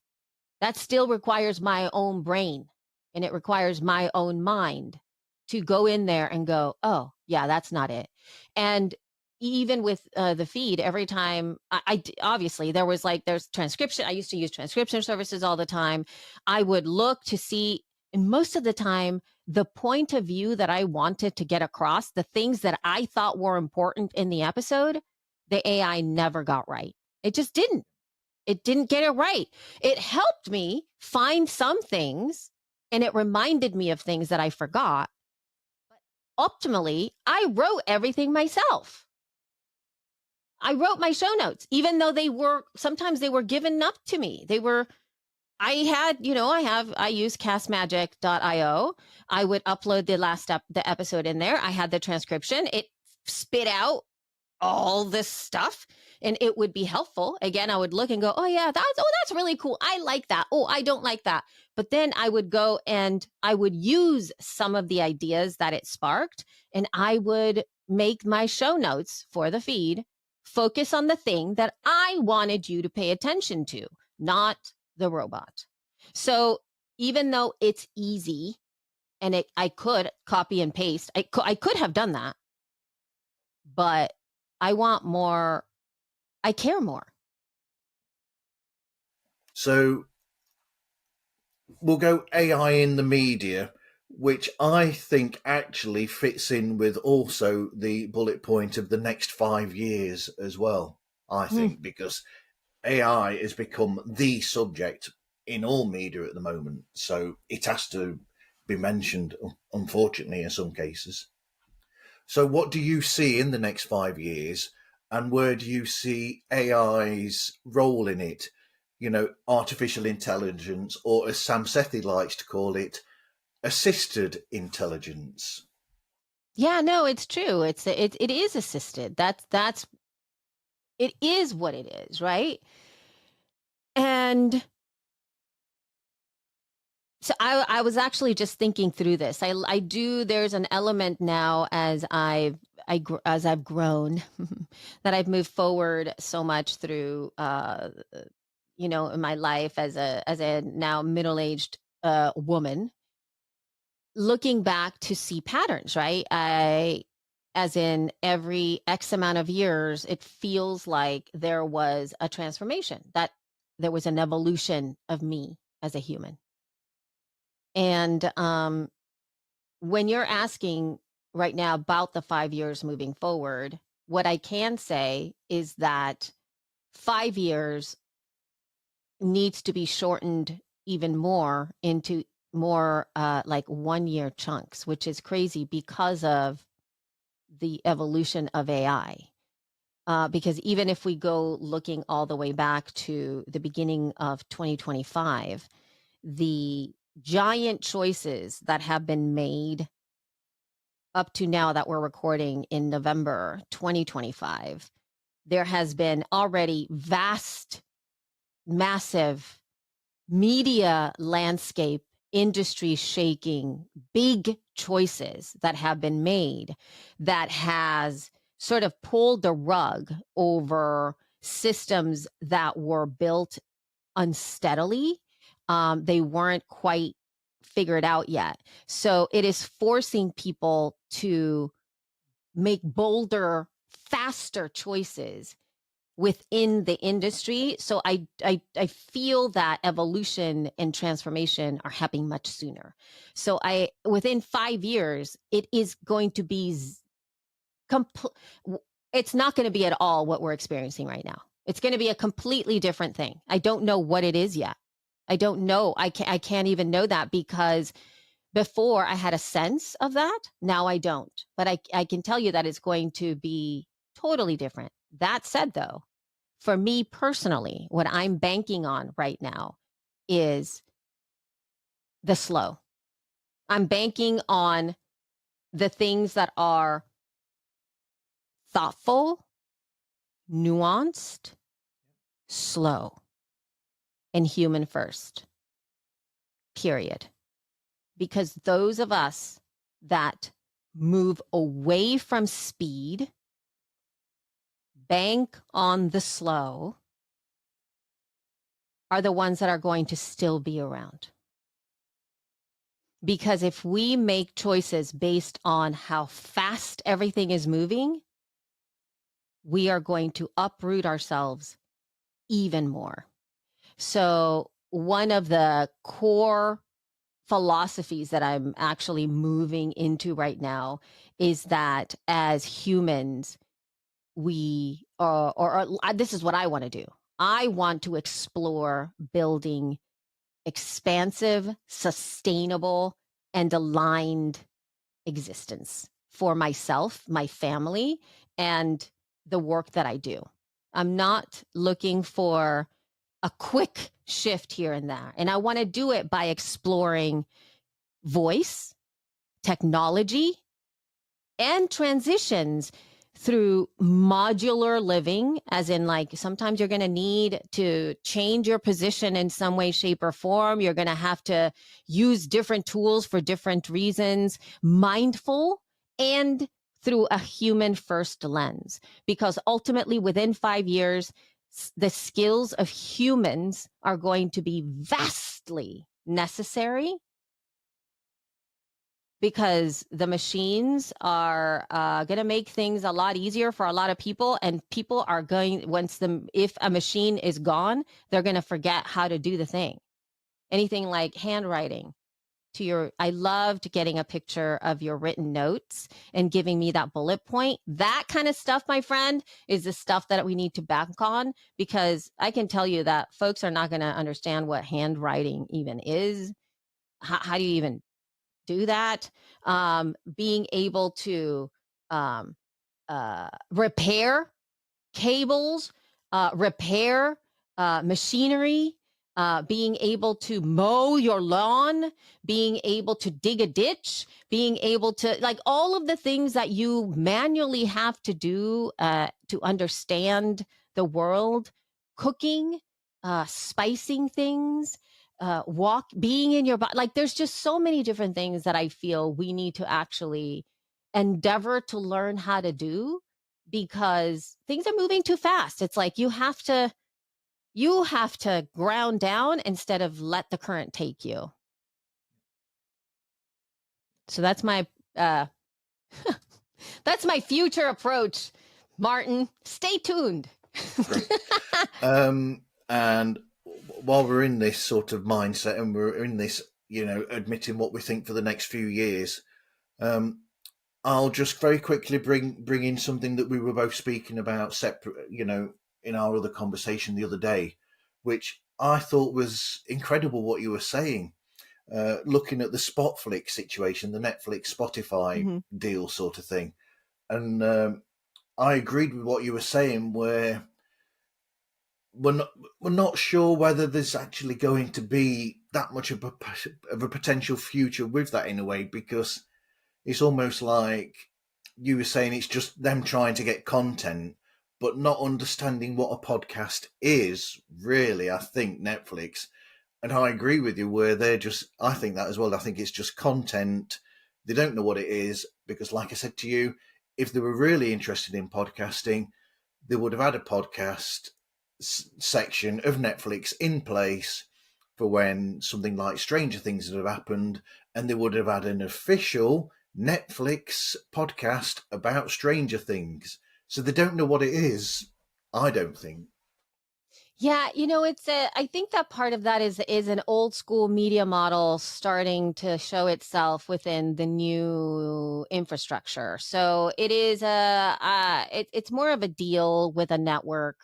That still requires my own brain, and it requires my own mind to go in there and go, oh, yeah, that's not it. And even with the feed, every time obviously there's transcription. I used to use transcription services all the time. I would look to see, and most of the time, the point of view that I wanted to get across, the things that I thought were important in the episode, the AI never got right. It just didn't. It didn't get it right. It helped me find some things, and it reminded me of things that I forgot. But ultimately, I wrote everything myself. I wrote my show notes, even though sometimes they were given up to me. I use castmagic.io. I would upload the episode in there. I had the transcription. It spit out all this stuff, and it would be helpful. Again, I would look and go, oh yeah, that's really cool. I like that. Oh, I don't like that. But then I would go and I would use some of the ideas that it sparked, and I would make my show notes for the feed focus on the thing that I wanted you to pay attention to, not the robot. So even though it's easy and I could copy and paste, I could have done that, but I want more. I care more. So we'll go AI in the media, which I think actually fits in with also the bullet point of the next 5 years as well, I think, because AI has become the subject in all media at the moment. So it has to be mentioned, unfortunately, in some cases. So what do you see in the next 5 years, and where do you see AI's role in it? You know, artificial intelligence, or as Sam Sethi likes to call it, assisted intelligence. Yeah, no, it's true. It is assisted. That's it is what it is, right? And so I was actually just thinking through this. There's an element now as I've grown that I've moved forward so much through in my life as a now middle-aged woman, looking back to see patterns, right? As in every X amount of years, it feels like there was a transformation, that there was an evolution of me as a human. And when you're asking right now about the 5 years moving forward, what I can say is that 5 years needs to be shortened even more into more like 1 year chunks, which is crazy because of the evolution of AI. Because even if we go looking all the way back to the beginning of 2025, the giant choices that have been made up to now that we're recording in November 2025, there has been already vast, massive media landscape, industry shaking, big choices that have been made that has sort of pulled the rug over systems that were built unsteadily. They weren't quite figured out yet. So it is forcing people to make bolder, faster choices within the industry. So I feel that evolution and transformation are happening much sooner. So within 5 years, it is going to be it's not going to be at all what we're experiencing right now. It's going to be a completely different thing. I don't know what it is yet. I don't know. I can't even know that, because before I had a sense of that. Now I don't. But I can tell you that it's going to be totally different. That said, though, for me personally, what I'm banking on right now is the slow. I'm banking on the things that are thoughtful, nuanced, slow, and human first, period. Because those of us that move away from speed, bank on the slow, are the ones that are going to still be around. Because if we make choices based on how fast everything is moving, we are going to uproot ourselves even more. So one of the core philosophies that I'm actually moving into right now is that as humans, we this is what I want to do. I want to explore building expansive, sustainable, and aligned existence for myself, my family, and the work that I do. I'm not looking for a quick shift here and there. And I want to do it by exploring voice, technology, and transitions through modular living, as in, like, sometimes you're going to need to change your position in some way, shape, or form. You're going to have to use different tools for different reasons, mindful and through a human first lens. Because ultimately, within 5 years, the skills of humans are going to be vastly necessary, because the machines are going to make things a lot easier for a lot of people, and people are going, if a machine is gone, they're going to forget how to do the thing. Anything like handwriting I loved getting a picture of your written notes and giving me that bullet point. That kind of stuff, my friend, is the stuff that we need to bank on, because I can tell you that folks are not going to understand what handwriting even is. How do you even do that? Being able to repair cables, repair machinery, being able to mow your lawn, being able to dig a ditch, being able to, like, all of the things that you manually have to do to understand the world, cooking, spicing things, being in your body. Like, there's just so many different things that I feel we need to actually endeavor to learn how to do, because things are moving too fast. It's like you have to ground down instead of let the current take you. So that's my that's my future approach, Martin. Stay tuned. And while we're in this sort of mindset, and we're in this, admitting what we think for the next few years, I'll just very quickly bring in something that we were both speaking about separate, in our other conversation the other day, which I thought was incredible what you were saying. Looking at the Spotflix situation, the Netflix Spotify deal sort of thing. And I agreed with what you were saying, where we're not sure whether there's actually going to be that much of a potential future with that, in a way, because it's almost like you were saying, it's just them trying to get content, but not understanding what a podcast is, really, I think, Netflix. And I agree with you, where I think that as well. I think it's just content. They don't know what it is, because, like I said to you, if they were really interested in podcasting, they would have had a podcast section of Netflix in place for when something like Stranger Things would have happened, and they would have had an official Netflix podcast about Stranger Things. So they don't know what it is, I don't think. Yeah, I think that part of that is an old school media model starting to show itself within the new infrastructure. So it is it's more of a deal with a network.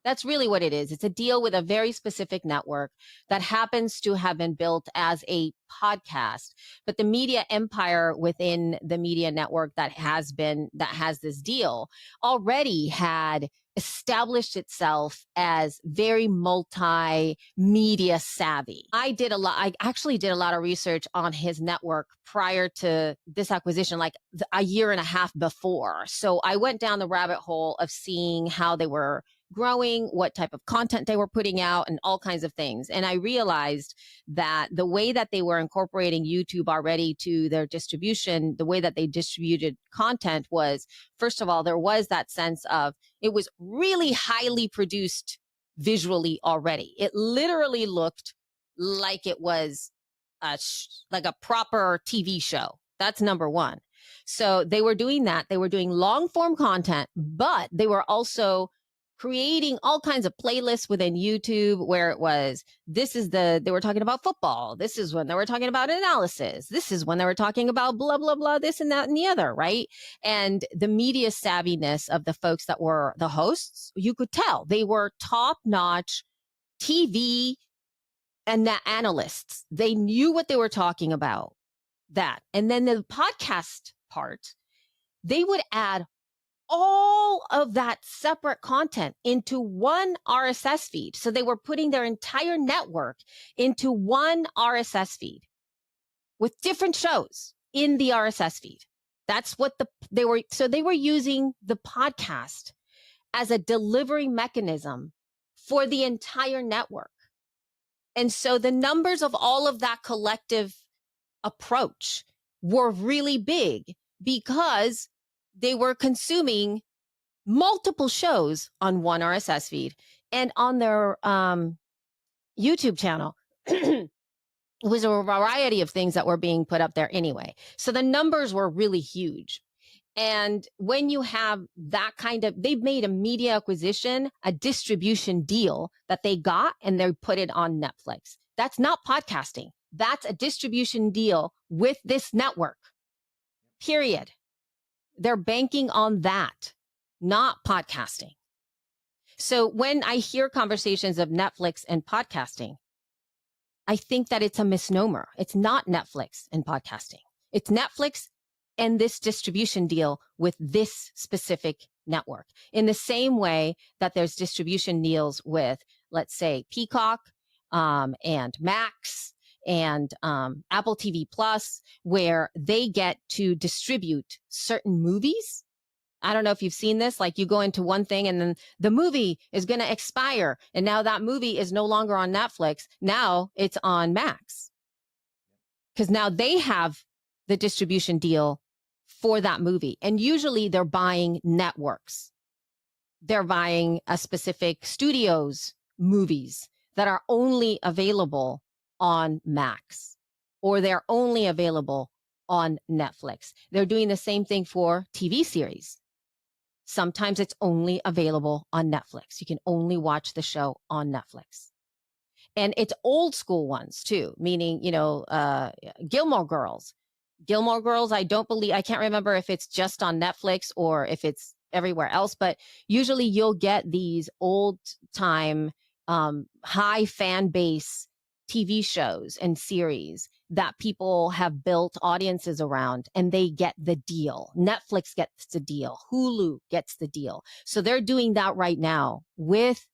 That's really what it is. It's a deal with a very specific network that happens to have been built as a podcast. But the media empire within the media network that has this deal already had established itself as very multimedia savvy. I actually did a lot of research on his network prior to this acquisition, like a year and a half before. So I went down the rabbit hole of seeing how they were growing, what type of content they were putting out, and all kinds of things. And I realized that the way that they were incorporating YouTube already to their distribution, the way that they distributed content was, first of all, there was that sense of it was really highly produced visually already. It literally looked like it was like a proper TV show. That's number one. So they were doing that. They were doing long form content, but they were also creating all kinds of playlists within YouTube where it was, they were talking about football. This is when they were talking about analysis. This is when they were talking about blah, blah, blah, this and that and the other, right? And the media savviness of the folks that were the hosts, you could tell they were top notch TV and the analysts. They knew what they were talking about, that. And then the podcast part, they would add all of that separate content into one RSS feed. So they were putting their entire network into one RSS feed with different shows in the RSS feed. That's what they were using the podcast as a delivery mechanism for the entire network. And so the numbers of all of that collective approach were really big because they were consuming multiple shows on one RSS feed. And on their YouTube channel, it was a variety of things that were being put up there anyway. So the numbers were really huge. And when you have that they've made a media acquisition, a distribution deal that they got, and they put it on Netflix. That's not podcasting. That's a distribution deal with this network, period. They're banking on that, not podcasting. So when I hear conversations of Netflix and podcasting, I think that it's a misnomer. It's not Netflix and podcasting. It's Netflix and this distribution deal with this specific network. In the same way that there's distribution deals with, let's say, Peacock and Max and Apple TV Plus, where they get to distribute certain movies. I don't know if you've seen this, like you go into one thing and then the movie is going to expire. And now that movie is no longer on Netflix. Now it's on Max. Because now they have the distribution deal for that movie. And usually they're buying networks. They're buying a specific studio's movies that are only available on Max, or they're only available on Netflix. They're doing the same thing for TV series. Sometimes it's only available on Netflix. You can only watch the show on Netflix. And it's old school ones too, meaning, Gilmore Girls. Gilmore Girls, I can't remember if it's just on Netflix or if it's everywhere else, but usually you'll get these old time, high fan base TV shows and series that people have built audiences around, and they get the deal. Netflix gets the deal. Hulu gets the deal. So they're doing that right now with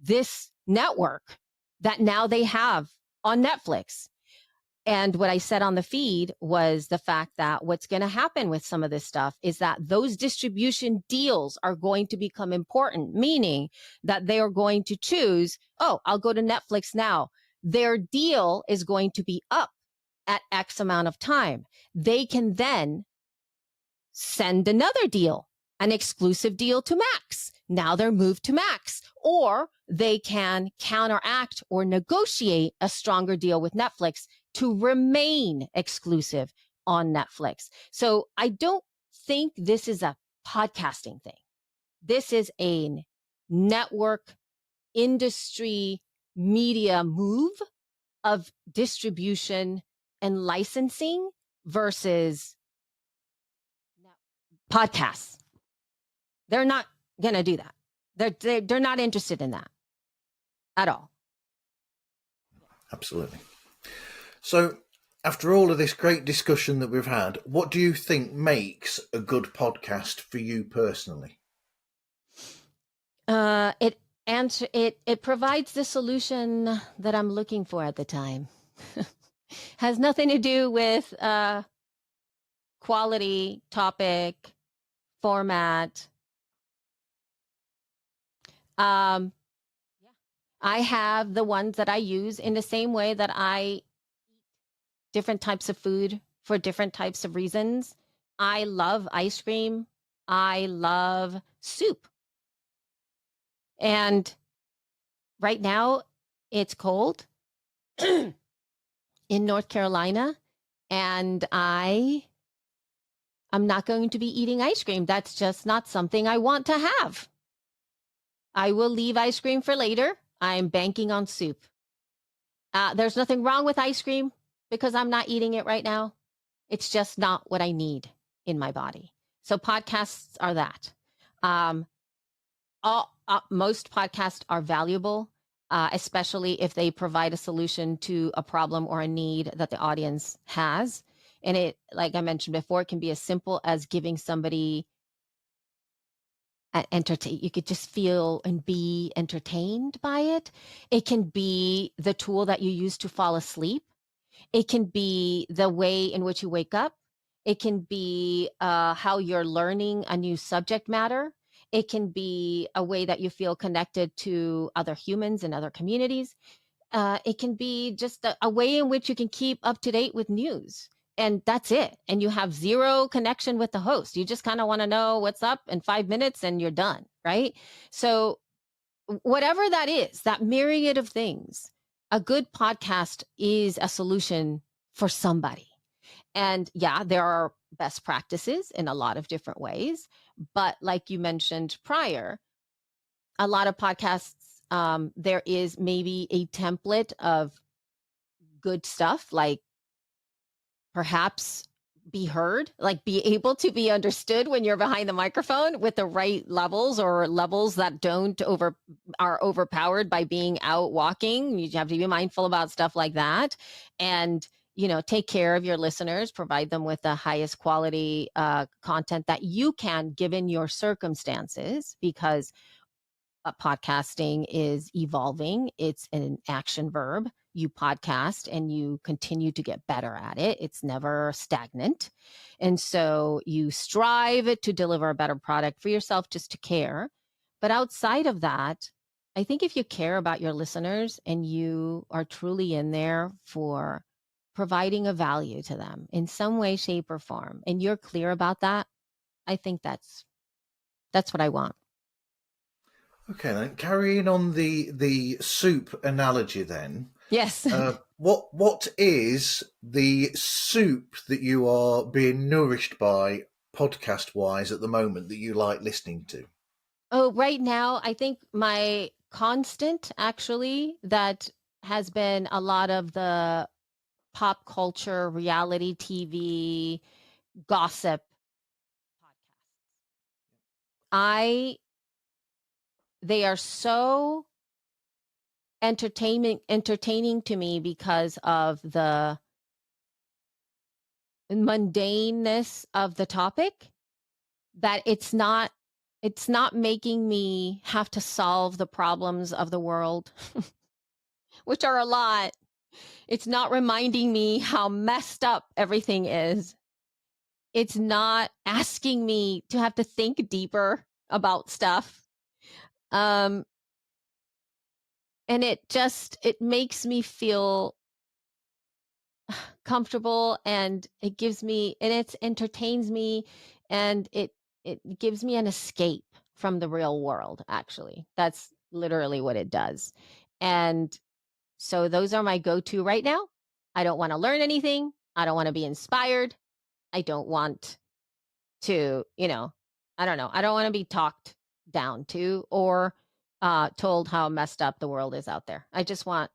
this network that now they have on Netflix. And what I said on the feed was the fact that what's going to happen with some of this stuff is that those distribution deals are going to become important, meaning that they are going to choose, I'll go to Netflix now. Their deal is going to be up at X amount of time. They can then send another deal, an exclusive deal to Max. Now they're moved to Max, or they can counteract or negotiate a stronger deal with Netflix to remain exclusive on Netflix. So I don't think this is a podcasting thing. This is a network industry media move of distribution and licensing versus podcasts. They're not going to do that. They're not interested in that at all. Absolutely. So after all of this great discussion that we've had, what do you think makes a good podcast for you personally? It provides the solution that I'm looking for at the time. Has nothing to do with quality, topic, format. Yeah. I have the ones that I use in the same way that I eat different types of food for different types of reasons. I love ice cream. I love soup. And right now it's cold in North Carolina, and I'm not going to be eating ice cream. That's just not something I want to have. I will leave ice cream for later. I'm banking on soup. There's nothing wrong with ice cream because I'm not eating it right now. It's just not what I need in my body. So podcasts are that. Most podcasts are valuable, especially if they provide a solution to a problem or a need that the audience has. And it, like I mentioned before, it can be as simple as giving somebody entertain. You could just feel and be entertained by it. It can be the tool that you use to fall asleep. It can be the way in which you wake up. It can be how you're learning a new subject matter. It can be a way that you feel connected to other humans and other communities. It can be just a way in which you can keep up to date with news. And that's it. And you have zero connection with the host. You just kind of want to know what's up in 5 minutes and you're done, right? So, whatever that is, that myriad of things, a good podcast is a solution for somebody. And yeah, there are best practices in a lot of different ways. But like you mentioned prior, a lot of podcasts, there is maybe a template of good stuff, like perhaps be heard, like be able to be understood when you're behind the microphone with the right levels, or levels that are overpowered by being out walking. You have to be mindful about stuff like that. And take care of your listeners, provide them with the highest quality content that you can given your circumstances, because podcasting is evolving. It's an action verb. You podcast and you continue to get better at it. It's never stagnant. And so you strive to deliver a better product for yourself, just to care. But outside of that, I think if you care about your listeners and you are truly in there for providing a value to them in some way, shape, or form, and you're clear about that, I think that's what I want. Okay, then carrying on the soup analogy, then. Yes. What is the soup that you are being nourished by podcast wise at the moment that you like listening to? Oh, right now, I think my constant, actually, that has been a lot of the pop culture, reality TV, gossip podcasts. They are so entertaining to me because of the mundaneness of the topic, that it's not making me have to solve the problems of the world, which are a lot. It's not reminding me how messed up everything is. It's not asking me to have to think deeper about stuff. And it makes me feel comfortable, and it entertains me, and it gives me an escape from the real world. Actually, that's literally what it does. And so those are my go-to right now. I don't want to learn anything. I don't want to be inspired. I don't want to, I don't know. I don't want to be talked down to or told how messed up the world is out there. I just want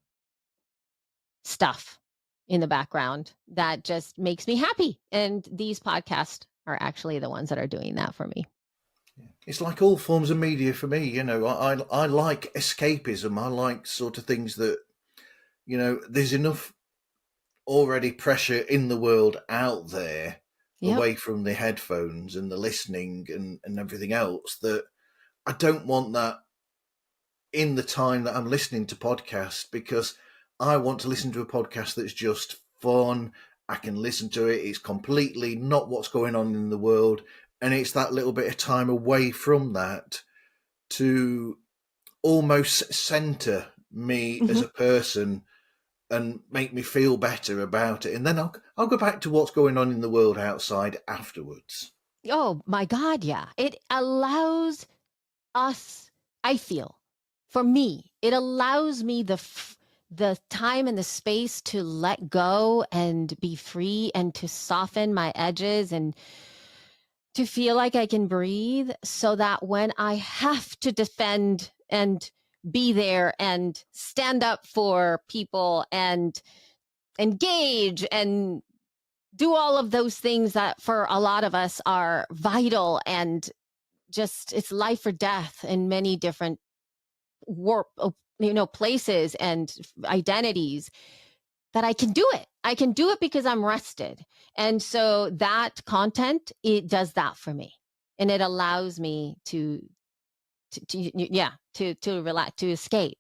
stuff in the background that just makes me happy. And these podcasts are actually the ones that are doing that for me. It's like all forms of media for me. I like escapism. I like sort of things that, there's enough already pressure in the world out there, Yep. away from the headphones and the listening and everything else, that I don't want that in the time that I'm listening to podcasts, because I want to listen to a podcast that's just fun. I can listen to it. It's completely not what's going on in the world. And it's that little bit of time away from that to almost center me as a person and make me feel better about it. And then I'll go back to what's going on in the world outside afterwards. Oh my God, yeah. It allows us, I feel, for me, it allows me the time and the space to let go and be free and to soften my edges and to feel like I can breathe, so that when I have to defend and be there and stand up for people and engage and do all of those things that for a lot of us are vital and just it's life or death in many different places and identities, that I can do it. I can do it because I'm rested. And so that content, it does that for me. And it allows me to relax, to escape.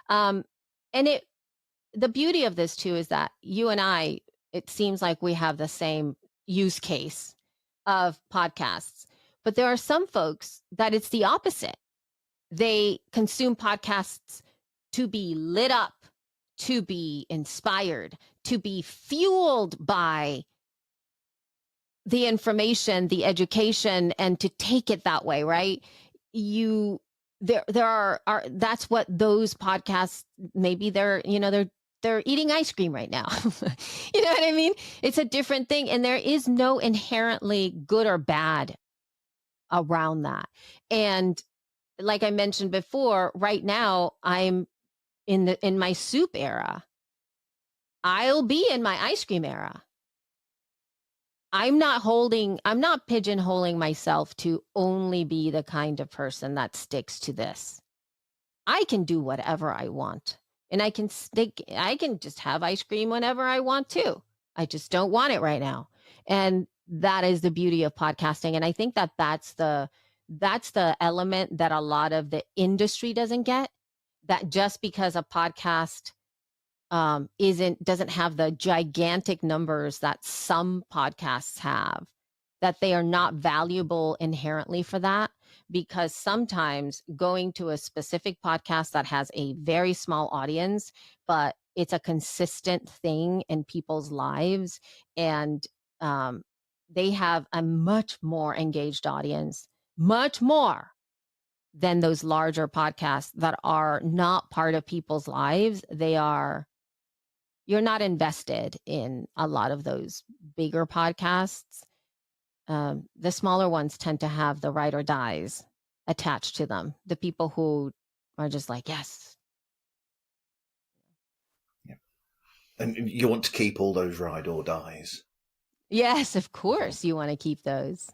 And the beauty of this too is that you and I, it seems like we have the same use case of podcasts, but there are some folks that it's the opposite. They consume podcasts to be lit up, to be inspired, to be fueled by the information, the education, and to take it that way, right? There are that's what those podcasts, maybe they're eating ice cream right now. You know what I mean? It's a different thing. And there is no inherently good or bad around that. And like I mentioned before, right now I'm in my soup era. I'll be in my ice cream era. I'm not pigeonholing myself to only be the kind of person that sticks to this. I can do whatever I want. And I can just have ice cream whenever I want to. I just don't want it right now. And that is the beauty of podcasting. And I think that that's the element that a lot of the industry doesn't get, that just because a podcast doesn't have the gigantic numbers that some podcasts have, that they are not valuable inherently for that. Because sometimes going to a specific podcast that has a very small audience, but it's a consistent thing in people's lives, and they have a much more engaged audience, much more than those larger podcasts that are not part of people's lives. You're not invested in a lot of those bigger podcasts. The smaller ones tend to have the ride or dies attached to them. The people who are just like, yes. Yeah. And you want to keep all those ride or dies. Yes, of course you want to keep those.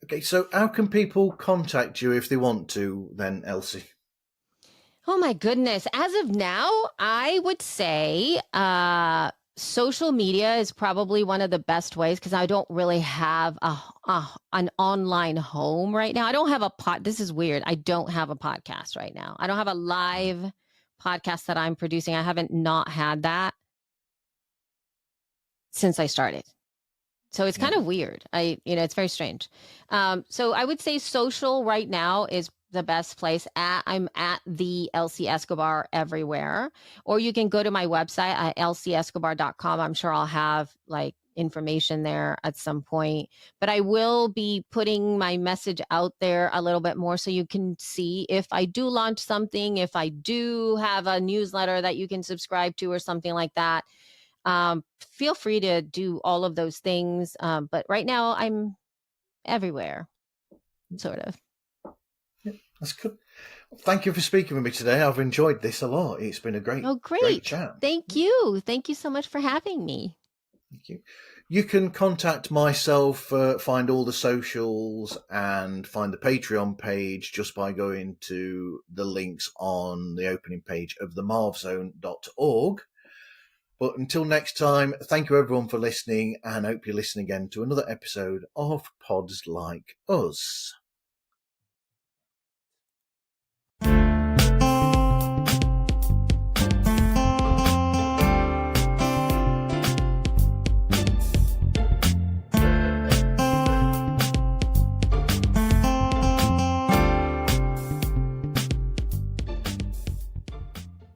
Okay, so how can people contact you if they want to then, Elsie? Oh my goodness. As of now, I would say social media is probably one of the best ways, because I don't really have an online home right now. I don't have this is weird. I don't have a podcast right now. I don't have a live podcast that I'm producing. I haven't not had that since I started. So it's kind of weird. It's very strange. So I would say social right now is the best place. I'm at the Elsie Escobar everywhere, or you can go to my website at elsieescobar.com. I'm sure I'll have like information there at some point, but I will be putting my message out there a little bit more so you can see if I do launch something, if I do have a newsletter that you can subscribe to or something like that. Feel free to do all of those things. But right now I'm everywhere, sort of. Yeah, that's good. Thank you for speaking with me today. I've enjoyed this a lot. It's been a great chat. Thank you. Thank you so much for having me. Thank you. You can contact myself, find all the socials and find the Patreon page just by going to the links on the opening page of themarvzone.org. But until next time, thank you everyone for listening, and hope you listen again to another episode of Pods Like Us.